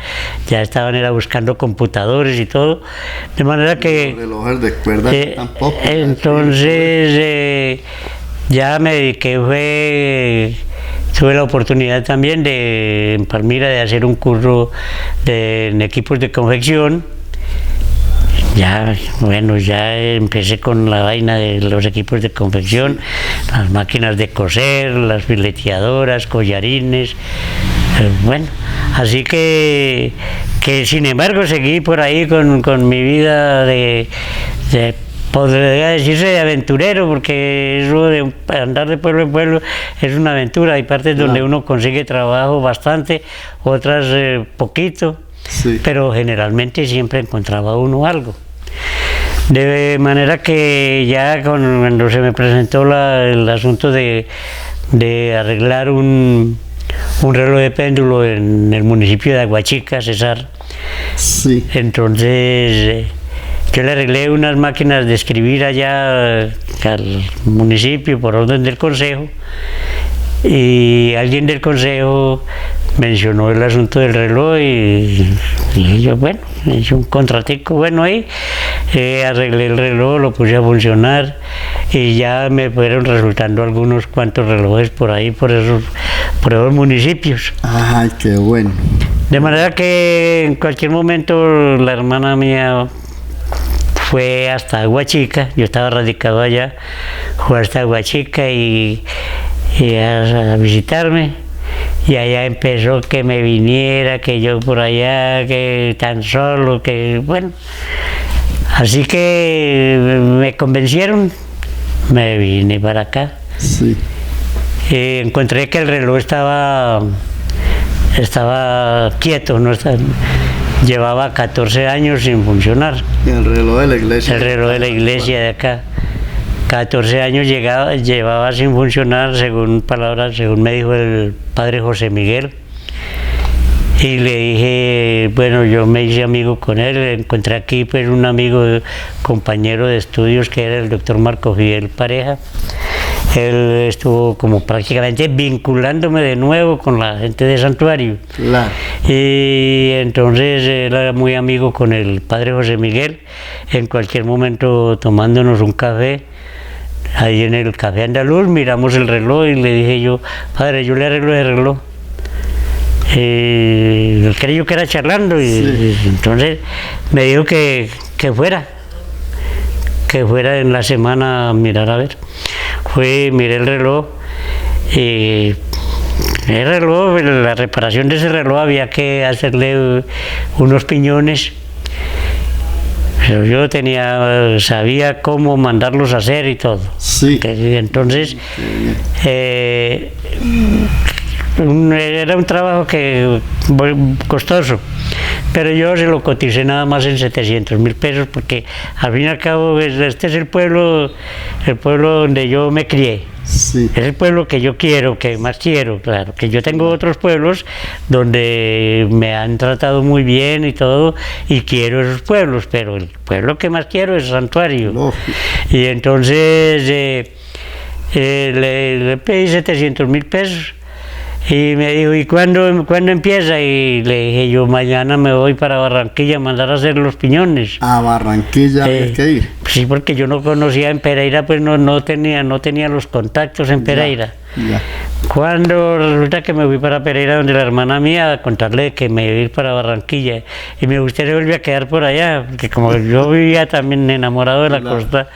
estaban buscando computadores y todo, de manera que los relojes de cuerda tampoco. Entonces ya me dediqué, tuve la oportunidad también en Palmira de hacer un curso en equipos de confección. Ya empecé con la vaina de los equipos de confección, las máquinas de coser, las fileteadoras, collarines, así que sin embargo seguí por ahí con mi vida podría decirse de aventurero, porque eso de andar de pueblo en pueblo es una aventura. Hay partes donde uno consigue trabajo bastante, otras poquito, sí. Pero generalmente siempre encontraba uno algo. De manera que ya cuando se me presentó el asunto de arreglar un reloj de péndulo en el municipio de Aguachica, Cesar, sí. Entonces yo le arreglé unas máquinas de escribir allá al municipio por orden del consejo, y alguien del consejo mencionó el asunto del reloj y yo, hice un contratico ahí, arreglé el reloj, lo puse a funcionar y ya me fueron resultando algunos cuantos relojes por ahí, por esos municipios. ¡Ay, qué bueno! De manera que en cualquier momento la hermana mía fue hasta Aguachica, yo estaba radicado allá, fue hasta Aguachica y a visitarme, y allá empezó que me viniera, que yo por allá, que tan solo, así que me convencieron, me vine para acá. Sí. Encontré que el reloj estaba quieto, llevaba 14 años sin funcionar. El reloj de la iglesia. El reloj de la iglesia de acá. 14 años llevaba sin funcionar, según me dijo el padre José Miguel. Y le dije, yo me hice amigo con él, encontré aquí pues un amigo, compañero de estudios, que era el doctor Marco Fidel Pareja. Él estuvo como prácticamente vinculándome de nuevo con la gente de Santuario. Claro. Y entonces él era muy amigo con el padre José Miguel. En cualquier momento, tomándonos un café, ahí en el Café Andaluz, miramos el reloj y le dije yo, padre, yo le arreglo el reloj. Él creyó que era charlando y, sí. Y entonces me dijo que fuera en la semana a mirar a ver. Miré el reloj y la reparación de ese reloj había que hacerle unos piñones. Pero yo sabía cómo mandarlos a hacer y todo. Sí. Entonces era un trabajo costoso, pero yo se lo coticé nada más en 700.000 pesos, porque al fin y al cabo este es el pueblo donde yo me crié. Sí. Es el pueblo que yo quiero, que más quiero, claro. Que yo tengo otros pueblos donde me han tratado muy bien y todo, y quiero esos pueblos, pero el pueblo que más quiero es Santuario. Lógico. Y entonces le pedí 700.000 pesos. Y me dijo, ¿y cuándo empieza? Y le dije, yo mañana me voy para Barranquilla a mandar a hacer los piñones. A Barranquilla hay que ir. Sí, porque yo no conocía en Pereira, pues no tenía los contactos en Pereira. Ya. Cuando resulta que me fui para Pereira, donde la hermana mía, a contarle que me iba a ir para Barranquilla, y me gustaría volver a quedar por allá, porque como yo vivía también enamorado de la costa,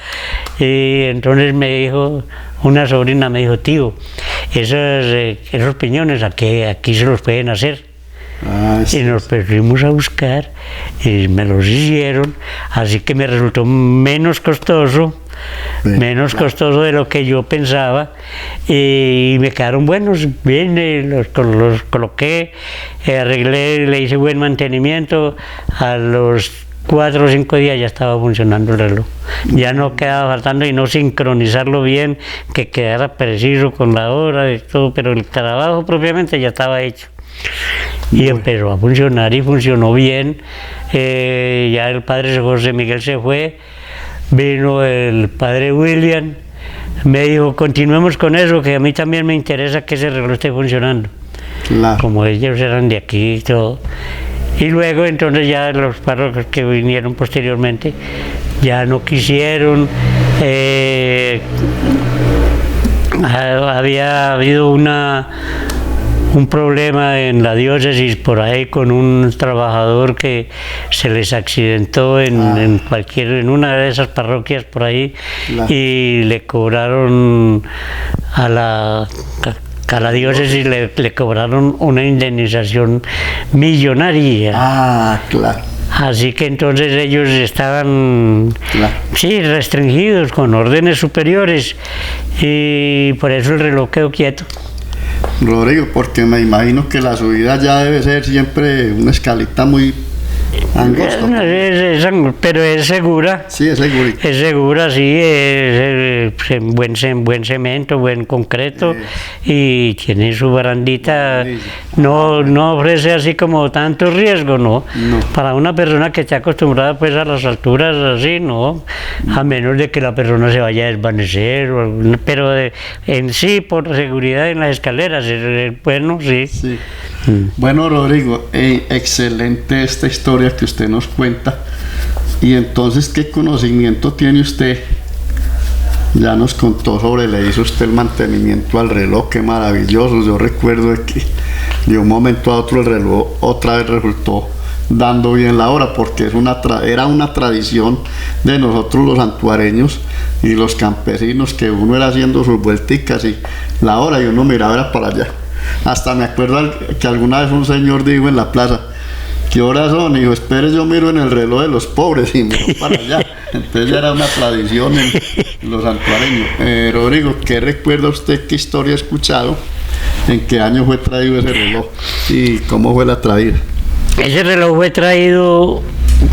y entonces me dijo, una sobrina me dijo, tío, esos piñones aquí se los pueden hacer. Sí. Y nos fuimos a buscar y me los hicieron, así que me resultó menos costoso de lo que yo pensaba, y me quedaron buenos, bien, los coloqué, arreglé, le hice buen mantenimiento. A los 4 o 5 días ya estaba funcionando el reloj, ya no quedaba faltando, y no sincronizarlo bien, que quedara preciso con la hora y todo, pero el trabajo propiamente ya estaba hecho. Y empezó a funcionar y funcionó bien. Ya el padre José Miguel se fue, vino el padre William, me dijo, continuemos con eso, que a mí también me interesa que ese reloj esté funcionando. Claro. Como ellos eran de aquí y todo. Y luego entonces ya los párrocos que vinieron posteriormente ya no quisieron. Había habido un problema en la diócesis por ahí con un trabajador que se les accidentó en una de esas parroquias por ahí, y le cobraron a la diócesis le cobraron una indemnización millonaria. Claro. Así que entonces ellos estaban, sí, restringidos con órdenes superiores, y por eso el reloj quedó quieto. Rodrigo, porque me imagino que la subida ya debe ser siempre una escalita muy angosta. Pero es segura. Sí, es seguro. Es segura, sí, es buen cemento, buen concreto, y tiene su barandita. No ofrece así como tanto riesgo, ¿no? Para una persona que está acostumbrada pues a las alturas así, ¿no? A menos de que la persona se vaya a desvanecer, pero en sí, por seguridad en las escaleras, bueno, sí. Sí. Bueno, Rodrigo, excelente esta historia que usted nos cuenta. Y entonces, ¿qué conocimiento tiene usted? Ya nos contó le hizo usted el mantenimiento al reloj, qué maravilloso. Yo recuerdo que de un momento a otro el reloj otra vez resultó dando bien la hora, porque era una tradición de nosotros los santuareños y los campesinos, que uno era haciendo sus vuelticas y la hora, y uno miraba era para allá. Hasta me acuerdo que alguna vez un señor dijo en la plaza, ¿qué horas son? Y dijo, espere, yo miro en el reloj de los pobres, y miró para allá. Entonces ya era una tradición en los santuareños. Rodrigo, ¿qué recuerda usted, qué historia ha escuchado? ¿En qué año fue traído ese reloj? ¿Y cómo fue la traída? Ese reloj fue traído,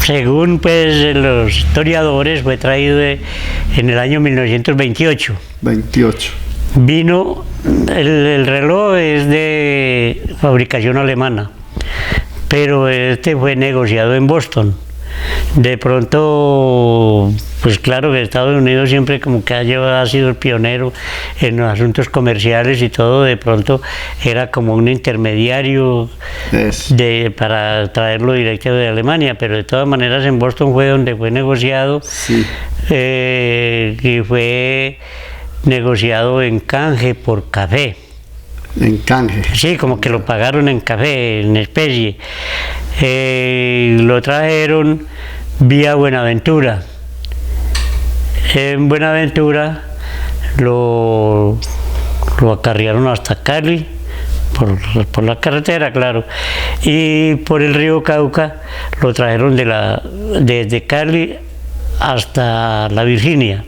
según pues los historiadores, fue traído en el año 1928. 28. Vino, el reloj es de fabricación alemana, pero este fue negociado en Boston. De pronto, pues claro que Estados Unidos siempre como que ha sido el pionero en los asuntos comerciales y todo, de pronto era como un intermediario para traerlo directo de Alemania, pero de todas maneras en Boston fue donde fue negociado, y fue negociado en canje por café. En canje. Sí, como que lo pagaron en café, en especie. Lo trajeron vía Buenaventura. En Buenaventura lo acarrearon hasta Cali, por la carretera, claro. Y por el río Cauca lo trajeron desde Cali hasta la Virginia.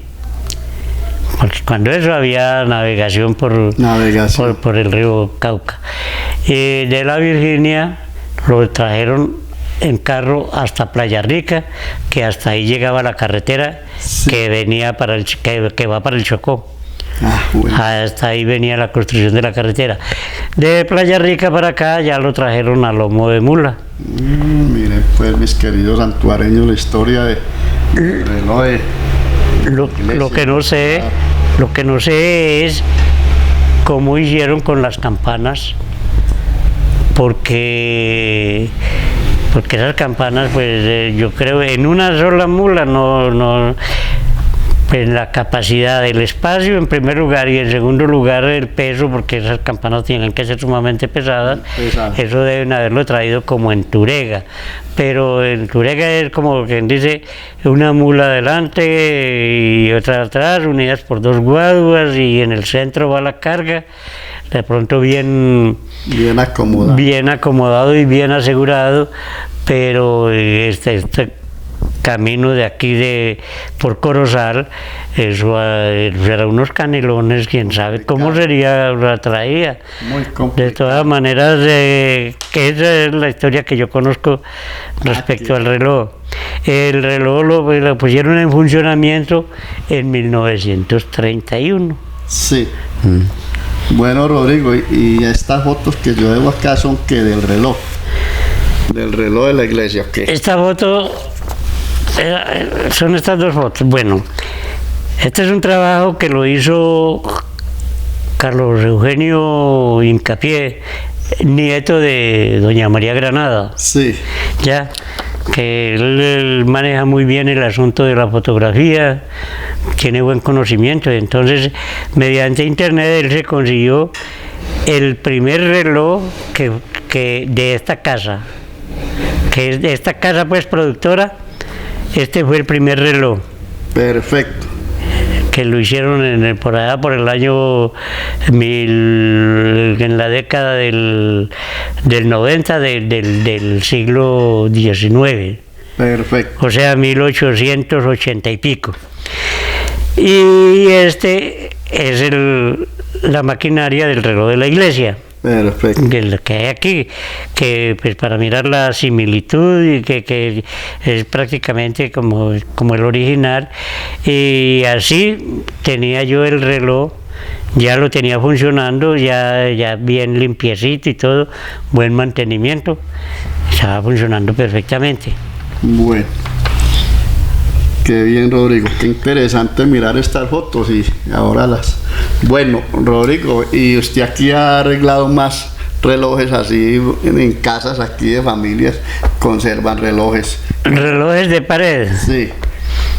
Porque cuando eso había navegación por el río Cauca. Y de la Virginia lo trajeron en carro hasta Playa Rica, que hasta ahí llegaba la carretera que venía que va para el Chocó. Bueno. Hasta ahí venía la construcción de la carretera. De Playa Rica para acá ya lo trajeron a lomo de mula. Miren pues, mis queridos santuareños, la historia del reloj de Lo que no sé, lo que no sé es cómo hicieron con las campanas, porque esas campanas, pues yo creo en una sola mula no pues la capacidad del espacio en primer lugar, y en segundo lugar el peso, porque esas campanas tienen que ser sumamente pesadas. Eso deben haberlo traído como en Turega, pero en Turega es como quien dice una mula adelante y otra atrás, unidas por dos guaduas, y en el centro va la carga, de pronto bien acomodado y bien asegurado. Pero este camino de aquí por Corozal, eso era unos canelones, quién sabe cómo sería la traía. Muy complicado. De todas maneras, que esa es la historia que yo conozco respecto al reloj. El reloj lo pusieron en funcionamiento en 1931. Sí. Bueno, Rodrigo, y estas fotos que yo debo acá son que del reloj de la iglesia, ¿qué? Esta foto, son estas dos fotos. Bueno, este es un trabajo que lo hizo Carlos Eugenio Hincapié, nieto de doña María Granada. Sí. Ya, que él maneja muy bien el asunto de la fotografía, tiene buen conocimiento. Entonces, mediante internet él se consiguió el primer reloj que de esta casa, que es de esta casa pues productora. Este fue el primer reloj. Perfecto. Que lo hicieron por allá por el año en la década del 90 del siglo XIX. Perfecto. O sea, 1880 y pico. Y este es la maquinaria del reloj de la iglesia. Perfecto. Que hay aquí, que pues para mirar la similitud, y que es prácticamente como el original. Y así tenía yo el reloj, ya lo tenía funcionando, ya bien limpiecito y todo, buen mantenimiento, estaba funcionando perfectamente. Bueno, qué bien, Rodrigo, qué interesante mirar estas fotos y ahora Bueno, Rodrigo, ¿y usted aquí ha arreglado más relojes así en casas aquí de familias? ¿Conservan relojes? ¿Relojes de pared? Sí,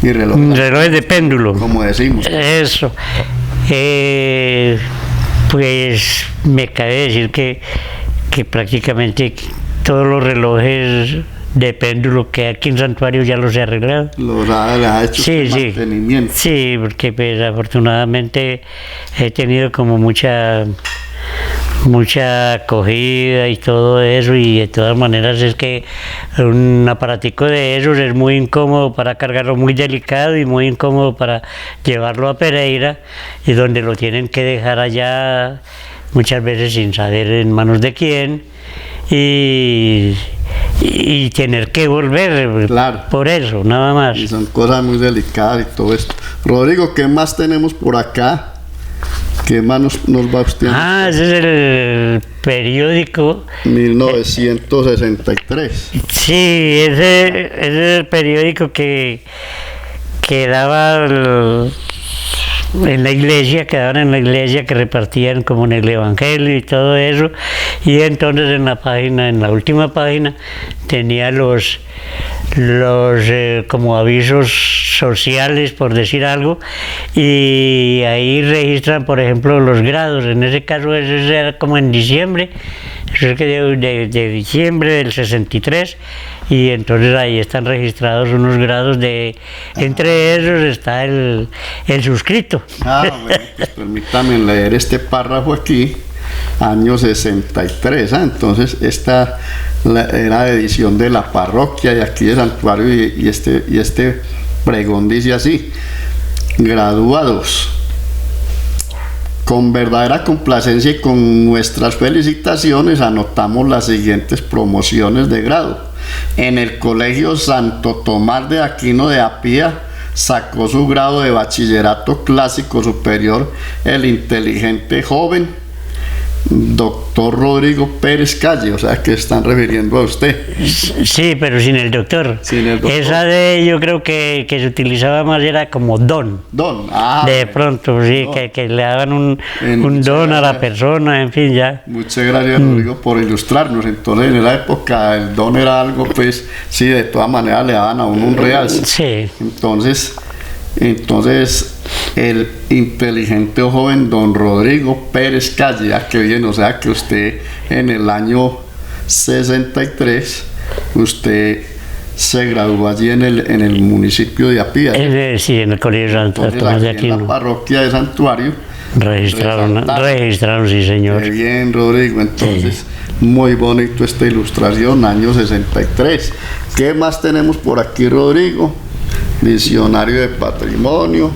y relojes de péndulo, como decimos. Eso. Pues me cabe decir que prácticamente todos los relojes de péndulo que aquí en Santuario ya los he arreglado. Los ha hecho mantenimiento. Sí, porque pues afortunadamente he tenido como mucha acogida y todo eso, y de todas maneras es que un aparatico de esos es muy incómodo para cargarlo, muy delicado y muy incómodo para llevarlo a Pereira, y donde lo tienen que dejar allá muchas veces sin saber en manos de quién, y tener que volver, claro, por eso, nada más. Y son cosas muy delicadas y todo esto. Rodrigo, ¿qué más tenemos por acá? ¿Qué más nos va usted? Ese es el periódico. 1963. Sí, ese es el periódico que daba en la iglesia, quedaban en la iglesia, que repartían como en el evangelio y todo eso, y entonces en la última página tenía los como avisos sociales, por decir algo, y ahí registran, por ejemplo, los grados. En ese caso eso era como en diciembre, eso es que de diciembre del 63, y entonces ahí están registrados unos grados entre esos está el suscrito. Bueno, pues permítame leer este párrafo aquí, año 63, entonces esta era edición de la parroquia y aquí de Santuario, y este pregón dice así: graduados, con verdadera complacencia y con nuestras felicitaciones anotamos las siguientes promociones de grado. En el Colegio Santo Tomás de Aquino de Apía, sacó su grado de bachillerato clásico superior, el inteligente joven doctor Rodrigo Pérez Calle, o sea que están refiriendo a usted. Sí, pero sin el doctor. Sin el doctor. Esa de, yo creo que se utilizaba más, era como don. Don, de pronto, sí, don. Que le daban un don a la persona, en fin, ya. Muchas gracias, Rodrigo, por ilustrarnos. Entonces, en la época, el don era algo, pues, sí, de todas maneras le daban a uno un realce. Sí. Entonces, el inteligente joven don Rodrigo Pérez Calle, que bien, o sea que usted en el año 63, usted se graduó allí en el municipio de Apía. Sí, en el Colegio Santo Tomás de Aquino. En la parroquia de Santuario. Registraron, sí, señor. Qué bien, Rodrigo. Entonces, muy bonito esta ilustración, año 63. ¿Qué más tenemos por aquí, Rodrigo? Diccionario de patrimonio.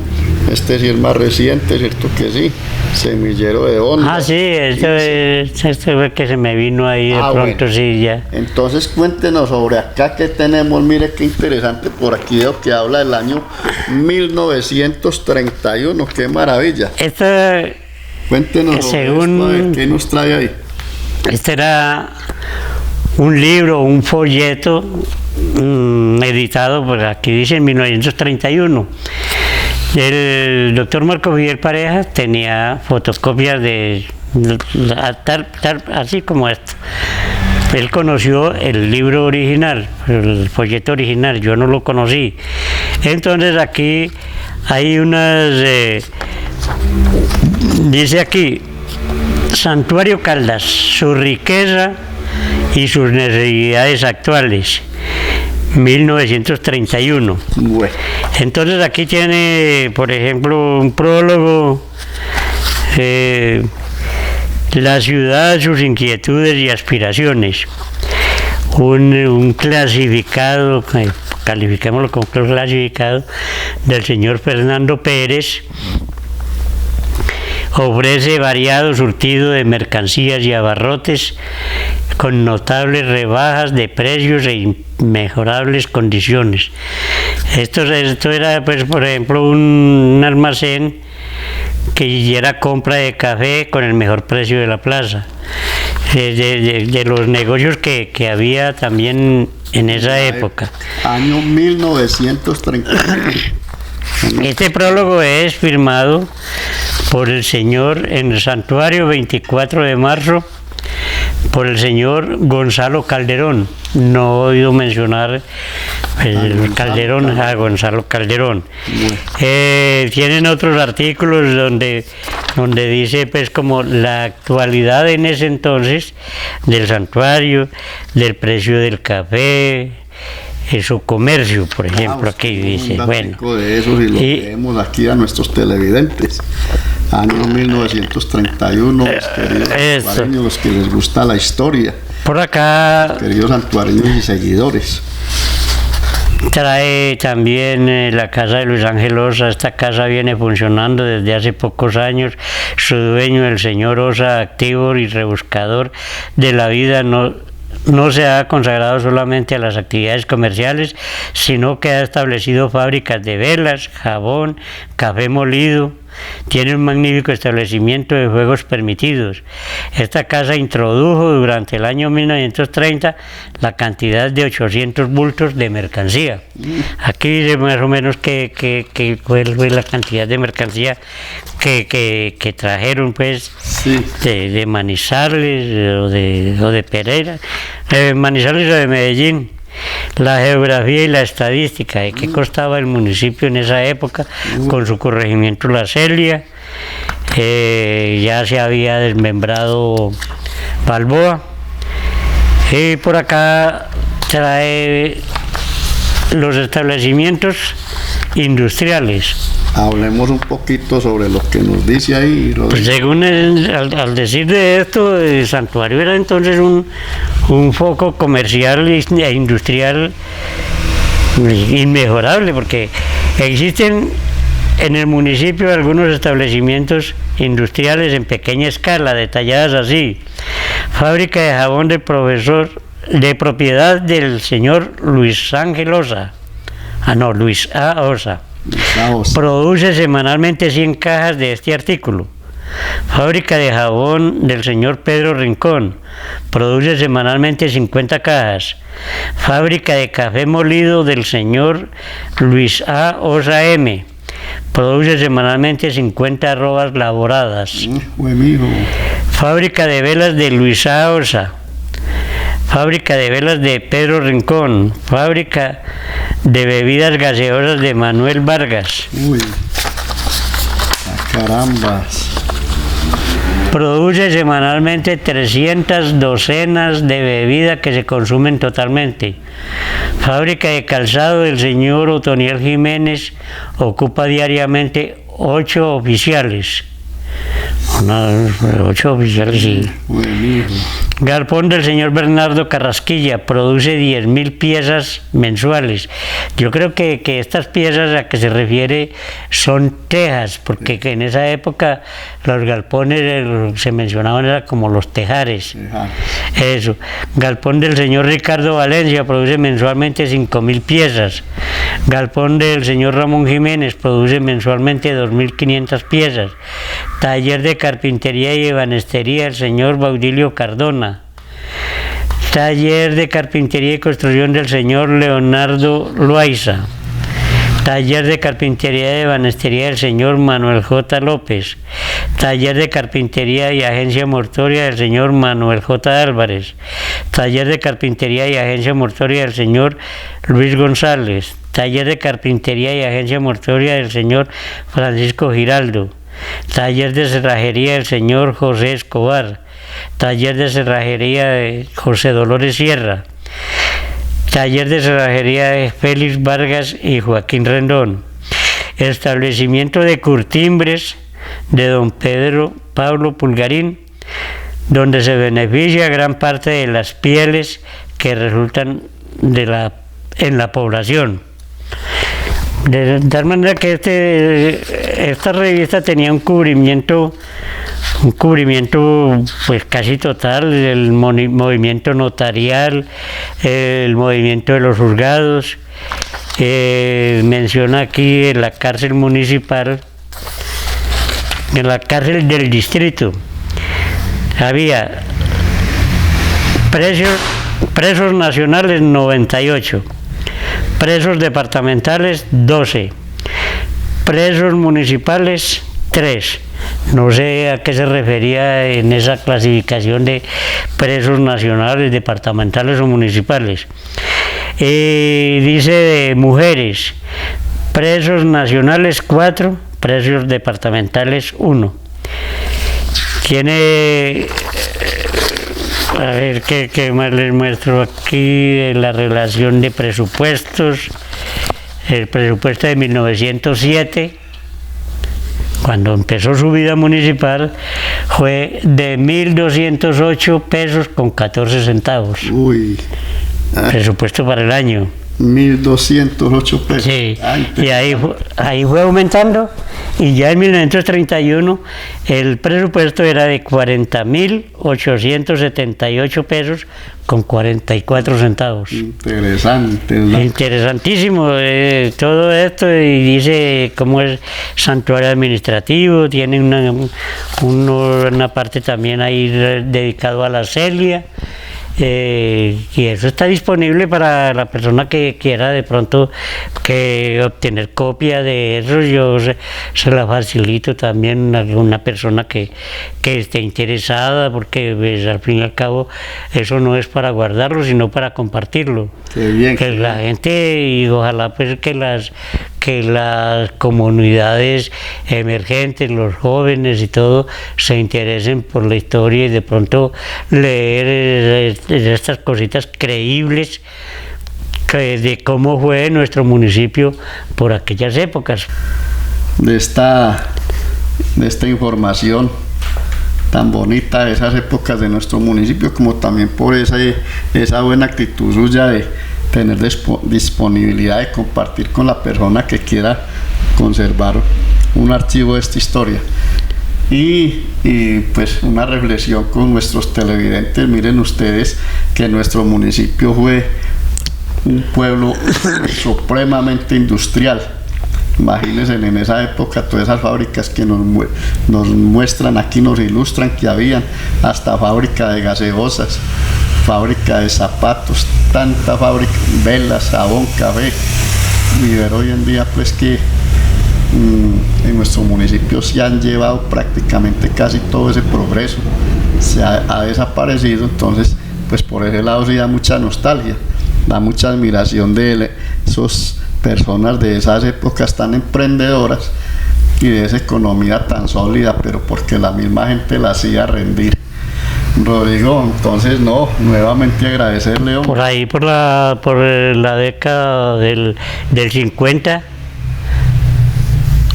Este sí es más reciente, ¿cierto que sí? Semillero de onda. Sí, este fue que se me vino ahí de pronto, bueno. Sí, ya. Entonces cuéntenos sobre acá que tenemos, mire qué interesante, por aquí veo que habla del año 1931, qué maravilla. Cuéntenos según, sobre esto, a ver, ¿qué nos trae ahí? Este era un libro, un folleto editado, pues aquí dice en 1931. El doctor Marco Fidel Pareja tenía fotocopias así como esto. Él conoció el libro original, el folleto original, yo no lo conocí. Entonces aquí hay unas, dice aquí, Santuario Caldas, su riqueza y sus necesidades actuales. 1931. Bueno. Entonces aquí tiene, por ejemplo, un prólogo, la ciudad, sus inquietudes y aspiraciones, un clasificado, calificémoslo como clasificado, del señor Fernando Pérez. Ofrece variado surtido de mercancías y abarrotes con notables rebajas de precios e inmejorables condiciones. Esto era, pues, por ejemplo, un almacén que era compra de café con el mejor precio de la plaza. De los negocios que había también en esa época. Año 1930. Este prólogo es firmado por el señor en el Santuario 24 de marzo, por el señor Gonzalo Calderón. No he oído mencionar a Gonzalo Calderón. Tienen otros artículos donde dice, pues, como la actualidad en ese entonces del santuario, del precio del café, su comercio, por ejemplo, aquí dice. Bueno, de eso, y lo leemos aquí a nuestros televidentes. Año 1931, queridos santuareños, los que les gusta la historia. Por acá, queridos santuareños y seguidores. Trae también la casa de Luis Ángel Osa. Esta casa viene funcionando desde hace pocos años. Su dueño, el señor Osa, activo y rebuscador de la vida, no se ha consagrado solamente a las actividades comerciales, sino que ha establecido fábricas de velas, jabón, café molido. Tiene un magnífico establecimiento de juegos permitidos. Esta casa introdujo durante el año 1930 la cantidad de 800 bultos de mercancía. Aquí dice más o menos que fue la cantidad de mercancía que trajeron, pues, sí, de Manizales o de Pereira, Manizales o de Medellín. La geografía y la estadística de qué costaba el municipio en esa época con su corregimiento La Celia. Ya se había desmembrado Balboa. Y por acá trae los establecimientos industriales. Hablemos un poquito sobre lo que nos dice ahí, Rodrigo. Pues según al decir de esto, el santuario era entonces un foco comercial e industrial inmejorable, porque existen en el municipio algunos establecimientos industriales en pequeña escala, detalladas así: fábrica de jabón de propiedad del señor Luis Ángel Osa. Luis A. Osa. produce semanalmente 100 cajas de este artículo. Fábrica de jabón del señor Pedro Rincón, produce semanalmente 50 cajas. Fábrica de café molido del señor Luis A. Osa M, produce semanalmente 50 arrobas laboradas. Fábrica de velas de Luis A. Osa. Fábrica de velas de Pedro Rincón. Fábrica de bebidas gaseosas de Manuel Vargas. Uy, carambas. Produce semanalmente 300 docenas de bebidas que se consumen totalmente. Fábrica de calzado del señor Otoniel Jiménez ocupa diariamente 8 oficiales. 8 oficiales, sí. Galpón del señor Bernardo Carrasquilla produce 10.000 piezas mensuales. Yo creo que estas piezas a que se refiere son tejas, porque que en esa época los galpones se mencionaban era como los tejares. Eso. Galpón del señor Ricardo Valencia produce mensualmente 5.000 piezas. Galpón del señor Ramón Jiménez produce mensualmente 2.500 piezas. Taller de carpintería y ebanistería del señor Baudilio Cardona. Taller de carpintería y construcción del señor Leonardo Loaiza. Taller de carpintería y ebanistería del señor Manuel J. López. Taller de carpintería y agencia mortuoria del señor Manuel J. Álvarez. Taller de carpintería y agencia mortuoria del señor Luis González. Taller de carpintería y agencia mortuoria del señor Francisco Giraldo. Taller de cerrajería del señor José Escobar. Taller de cerrajería de José Dolores Sierra. Taller de cerrajería de Félix Vargas y Joaquín Rendón. Establecimiento de curtimbres de don Pedro Pablo Pulgarín, donde se beneficia gran parte de las pieles que resultan en la población. De tal manera que esta revista tenía un cubrimiento pues casi total del movimiento notarial, el movimiento de los juzgados. Menciona aquí en la cárcel municipal, en la cárcel del distrito, había presos nacionales 98, presos departamentales 12, presos municipales 3. No sé a qué se refería en esa clasificación de presos nacionales, departamentales o municipales. Dice de mujeres, presos nacionales 4, presos departamentales 1. Tiene, a ver qué más les muestro aquí, la relación de presupuestos. El presupuesto de 1907, cuando empezó su vida municipal, fue de 1.208 pesos con 14 centavos. Uy. Presupuesto para el año. 1.208 pesos. Sí, y ahí fue aumentando, y ya en 1931 el presupuesto era de 40.878 pesos con 44 centavos. Interesante, ¿no? Interesantísimo todo esto, y dice cómo es santuario administrativo, tiene una parte también ahí dedicado a la Celia. Y eso está disponible para la persona que quiera de pronto que obtener copia de eso. Yo se la facilito también a alguna persona que esté interesada, porque pues, al fin y al cabo eso no es para guardarlo, sino para compartirlo. Qué bien, que la gente, y ojalá pues que las comunidades emergentes, los jóvenes y todo, se interesen por la historia y de pronto leer estas cositas creíbles de cómo fue nuestro municipio por aquellas épocas. De esta información tan bonita de esas épocas de nuestro municipio, como también por esa buena actitud suya de tener disponibilidad de compartir con la persona que quiera conservar un archivo de esta historia. Y pues una reflexión con nuestros televidentes. Miren ustedes que nuestro municipio fue un pueblo supremamente industrial, Imagínense en esa época todas esas fábricas que nos muestran aquí, nos ilustran que habían hasta fábrica de gaseosas, fábrica de zapatos, tanta fábrica, velas, jabón, café. Y ver hoy en día pues que en nuestro municipio se han llevado prácticamente casi todo ese progreso, ha desaparecido. Entonces pues por ese lado sí da mucha nostalgia, da mucha admiración de esas personas de esas épocas tan emprendedoras y de esa economía tan sólida, pero porque la misma gente la hacía rendir. Rodrigo, entonces nuevamente agradecerle. Por ahí, por la década del 50,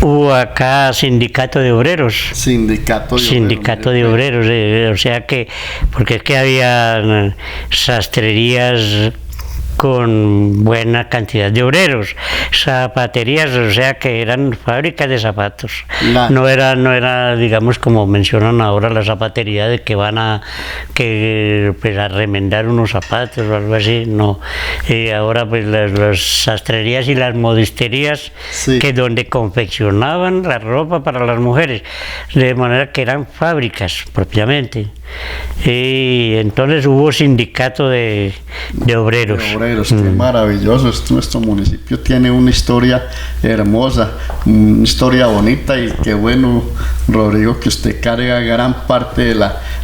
hubo acá sindicato de obreros. Sindicato de obreros, o sea que, porque es que había sastrerías con buena cantidad de obreros, zapaterías, o sea que eran fábricas de zapatos. No era digamos como mencionan ahora la zapatería de que van a remendar unos zapatos o algo así, no. Ahora pues las sastrerías y las modisterías, sí, que donde confeccionaban la ropa para las mujeres, de manera que eran fábricas propiamente. Y entonces hubo sindicato de obreros. Qué maravilloso. Nuestro municipio tiene una historia hermosa, una historia bonita, y qué bueno, Rodrigo, que usted carga gran parte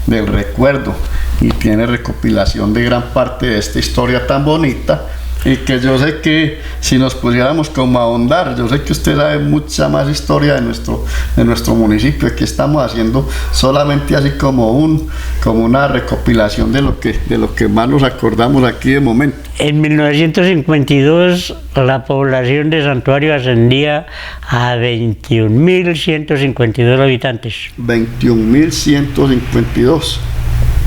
del recuerdo y tiene recopilación de gran parte de esta historia tan bonita. Y que yo sé que si nos pusiéramos como a ahondar, yo sé que usted sabe mucha más historia de nuestro municipio. Aquí estamos haciendo solamente así como una recopilación de lo que más nos acordamos aquí de momento. En 1952 la población de Santuario ascendía a 21.152 habitantes. 21.152.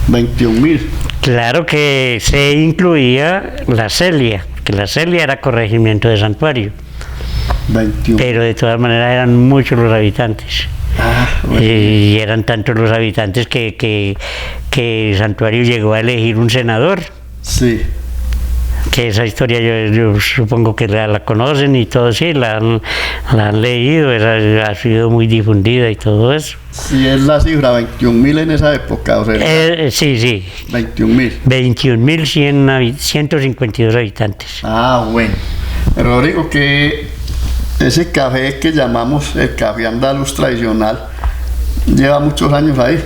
21.000. Claro que se incluía la Celia, que la Celia era corregimiento de Santuario. 21. Pero de todas maneras eran muchos los habitantes. Bueno. Y eran tantos los habitantes que Santuario llegó a elegir un senador. Sí. Que esa historia yo supongo que la conocen y todo, sí, la han leído, ha sido muy difundida y todo eso. Sí, es la cifra, 21.000 en esa época, o sea. Sí. 21.000. 21.152 habitantes. Bueno. Rodrigo, que ese café que llamamos el café andaluz tradicional, lleva muchos años ahí.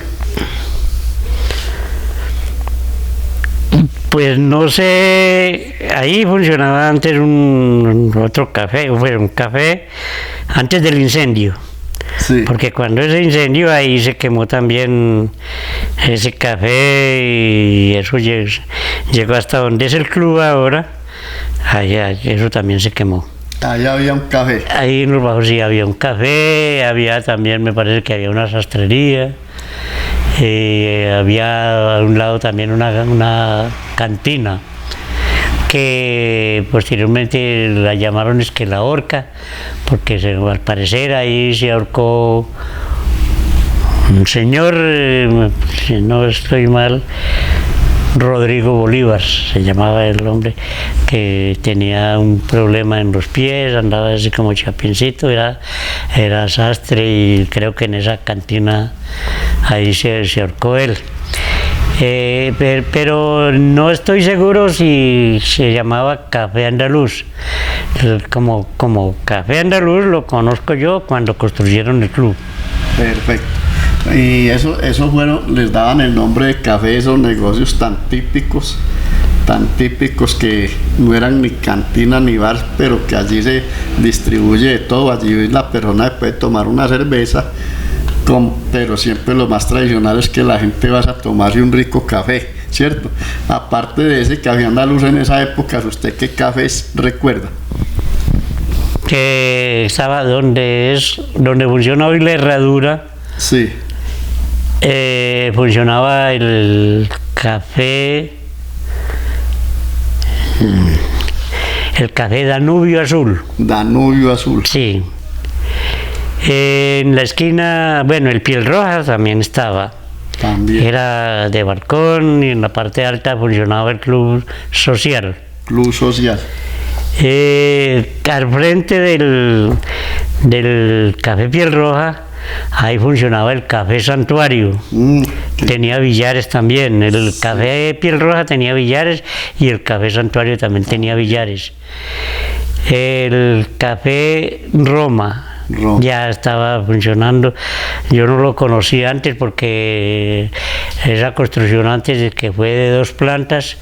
Pues no sé, ahí funcionaba antes otro café, un café antes del incendio. Sí. Porque cuando ese incendio ahí se quemó también ese café y eso llegó hasta donde es el club ahora, allá eso también se quemó. Allá había un café. Ahí en los bajos sí había un café, había también, me parece que había una sastrería. Había a un lado también una cantina que posteriormente la llamaron es que la horca, porque al parecer ahí se ahorcó un señor, si no estoy mal, Rodrigo Bolívar se llamaba el hombre, que tenía un problema en los pies, andaba así como chapincito, era sastre, y creo que en esa cantina ahí se ahorcó él. Pero no estoy seguro si se llamaba Café Andaluz. Como Café Andaluz lo conozco yo cuando construyeron el club. Perfecto. Y eso bueno, les daban el nombre de café, esos negocios tan típicos que no eran ni cantina ni bar, pero que allí se distribuye de todo. Allí la persona puede tomar una cerveza, pero siempre lo más tradicional es que la gente va a tomarse un rico café, ¿cierto? Aparte de ese café andaluz en esa época, ¿usted qué cafés recuerda? Que estaba donde funciona hoy la herradura. Sí. Funcionaba el café Danubio Azul. Danubio Azul. Sí. En la esquina, bueno, el Piel Roja también estaba. También. Era de balcón, y en la parte alta funcionaba el Club Social. Club Social. Al frente del Café Piel Roja, ahí funcionaba el Café Santuario. Tenía billares también. El Café Piel Roja tenía billares y el Café Santuario también tenía billares. El Café Roma ya estaba funcionando. Yo no lo conocí antes porque esa construcción antes de que fue de 2 plantas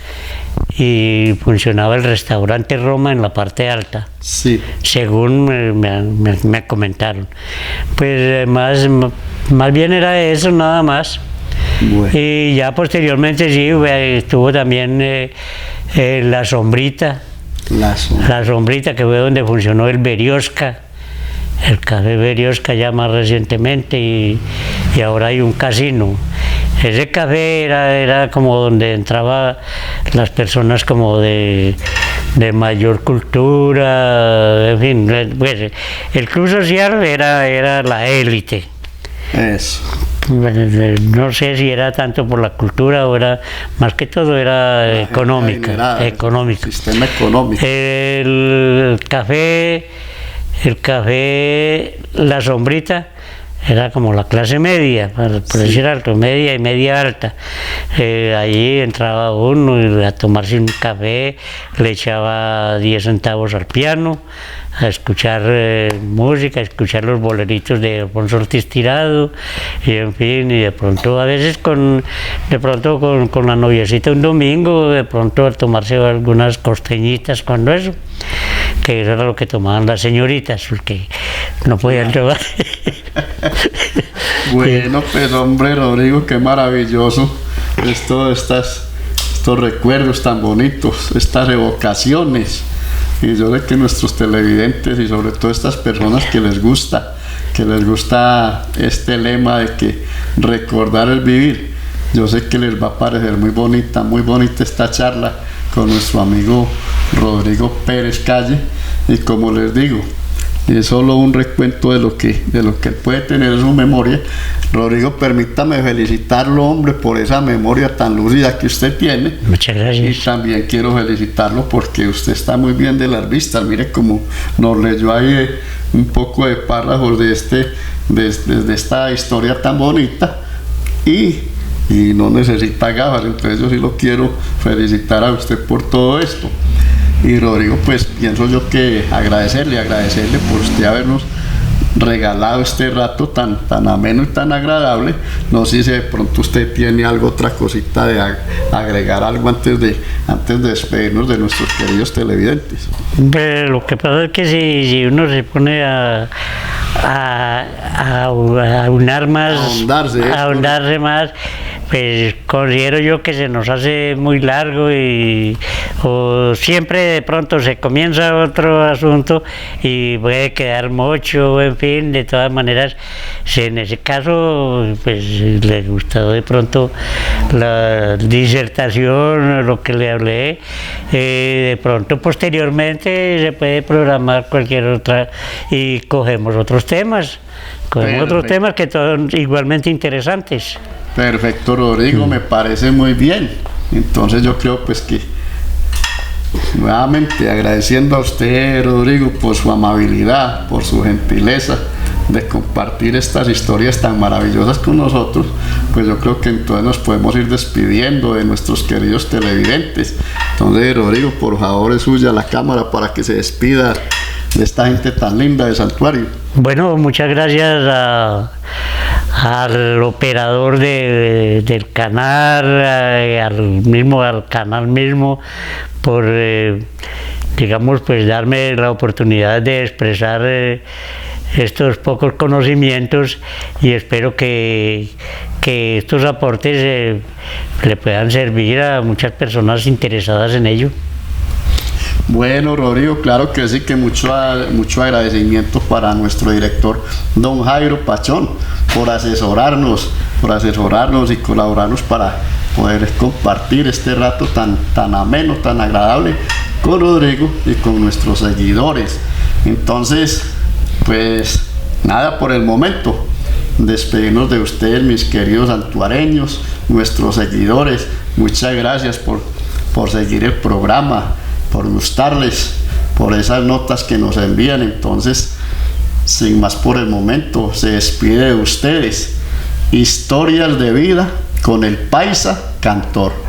y funcionaba el restaurante Roma en la parte alta. Sí. Según me comentaron. Pues más bien era eso, nada más. Bueno. Y ya posteriormente sí, estuvo también La Sombrita. La Sombrita, que fue donde funcionó el Berioska, el Café Berioska ya más recientemente, y ahora hay un casino. Ese café era como donde entraban las personas como de mayor cultura, en fin, pues el club social era la élite. Eso. No sé si era tanto por la cultura o era, más que todo era económica. Sistema económico. El café La Sombrita era como la clase media, por decir alto, media y media alta. Ahí entraba uno y a tomarse un café, le echaba 10 centavos al piano, a escuchar música, a escuchar los boleritos de Alfonso Ortiz Tirado, y en fin, y de pronto a veces con la noviecita un domingo, de pronto a tomarse algunas costeñitas cuando eso, que eso era lo que tomaban las señoritas, porque no podían tomar. Bueno, pues hombre, Rodrigo, qué maravilloso estos recuerdos tan bonitos, estas evocaciones. Y yo sé que nuestros televidentes y sobre todo estas personas que les gusta este lema de que recordar es vivir, yo sé que les va a parecer muy bonita esta charla con nuestro amigo Rodrigo Pérez Calle. Y como les digo, es solo un recuento de lo que él puede tener en su memoria. Rodrigo, permítame felicitarlo, hombre, por esa memoria tan lúcida que usted tiene. Muchas gracias. Y también quiero felicitarlo porque usted está muy bien de las vistas. Mire cómo nos leyó ahí un poco de párrafos de esta historia tan bonita y no necesita gafas. Entonces yo sí lo quiero felicitar a usted por todo esto. Y Rodrigo, pues pienso yo que agradecerle por usted habernos regalado este rato tan ameno y tan agradable. No sé si de pronto usted tiene otra cosita de agregar algo antes de despedirnos de nuestros queridos televidentes. Pero lo que pasa es que si uno se pone a aunar más, a ahondarse más, pues considero yo que se nos hace muy largo o siempre de pronto se comienza otro asunto y puede quedar mucho, en fin. De todas maneras, si en ese caso pues le gustó de pronto la disertación, lo que le hablé, de pronto posteriormente se puede programar cualquier otra y cogemos otros temas que son igualmente interesantes. Perfecto, Rodrigo, me parece muy bien. Entonces yo creo pues que nuevamente agradeciendo a usted, Rodrigo, por su amabilidad, por su gentileza de compartir estas historias tan maravillosas con nosotros, pues yo creo que entonces nos podemos ir despidiendo de nuestros queridos televidentes. Entonces, Rodrigo, por favor, es suya la cámara para que se despida de esta gente tan linda de Santuario. Bueno, muchas gracias al operador del canal, al canal mismo, por digamos, pues darme la oportunidad de expresar estos pocos conocimientos, y espero que estos aportes le puedan servir a muchas personas interesadas en ello. Bueno, Rodrigo, claro que sí, que mucho agradecimiento para nuestro director, don Jairo Pachón, por asesorarnos y colaborarnos para poder compartir este rato tan ameno, tan agradable con Rodrigo y con nuestros seguidores. Entonces, pues nada por el momento, despedirnos de ustedes, mis queridos santuareños, nuestros seguidores. Muchas gracias por seguir el programa, por gustarles, por esas notas que nos envían. Entonces, Sin más por el momento, se despide de ustedes. Historias de vida con el paisa cantor.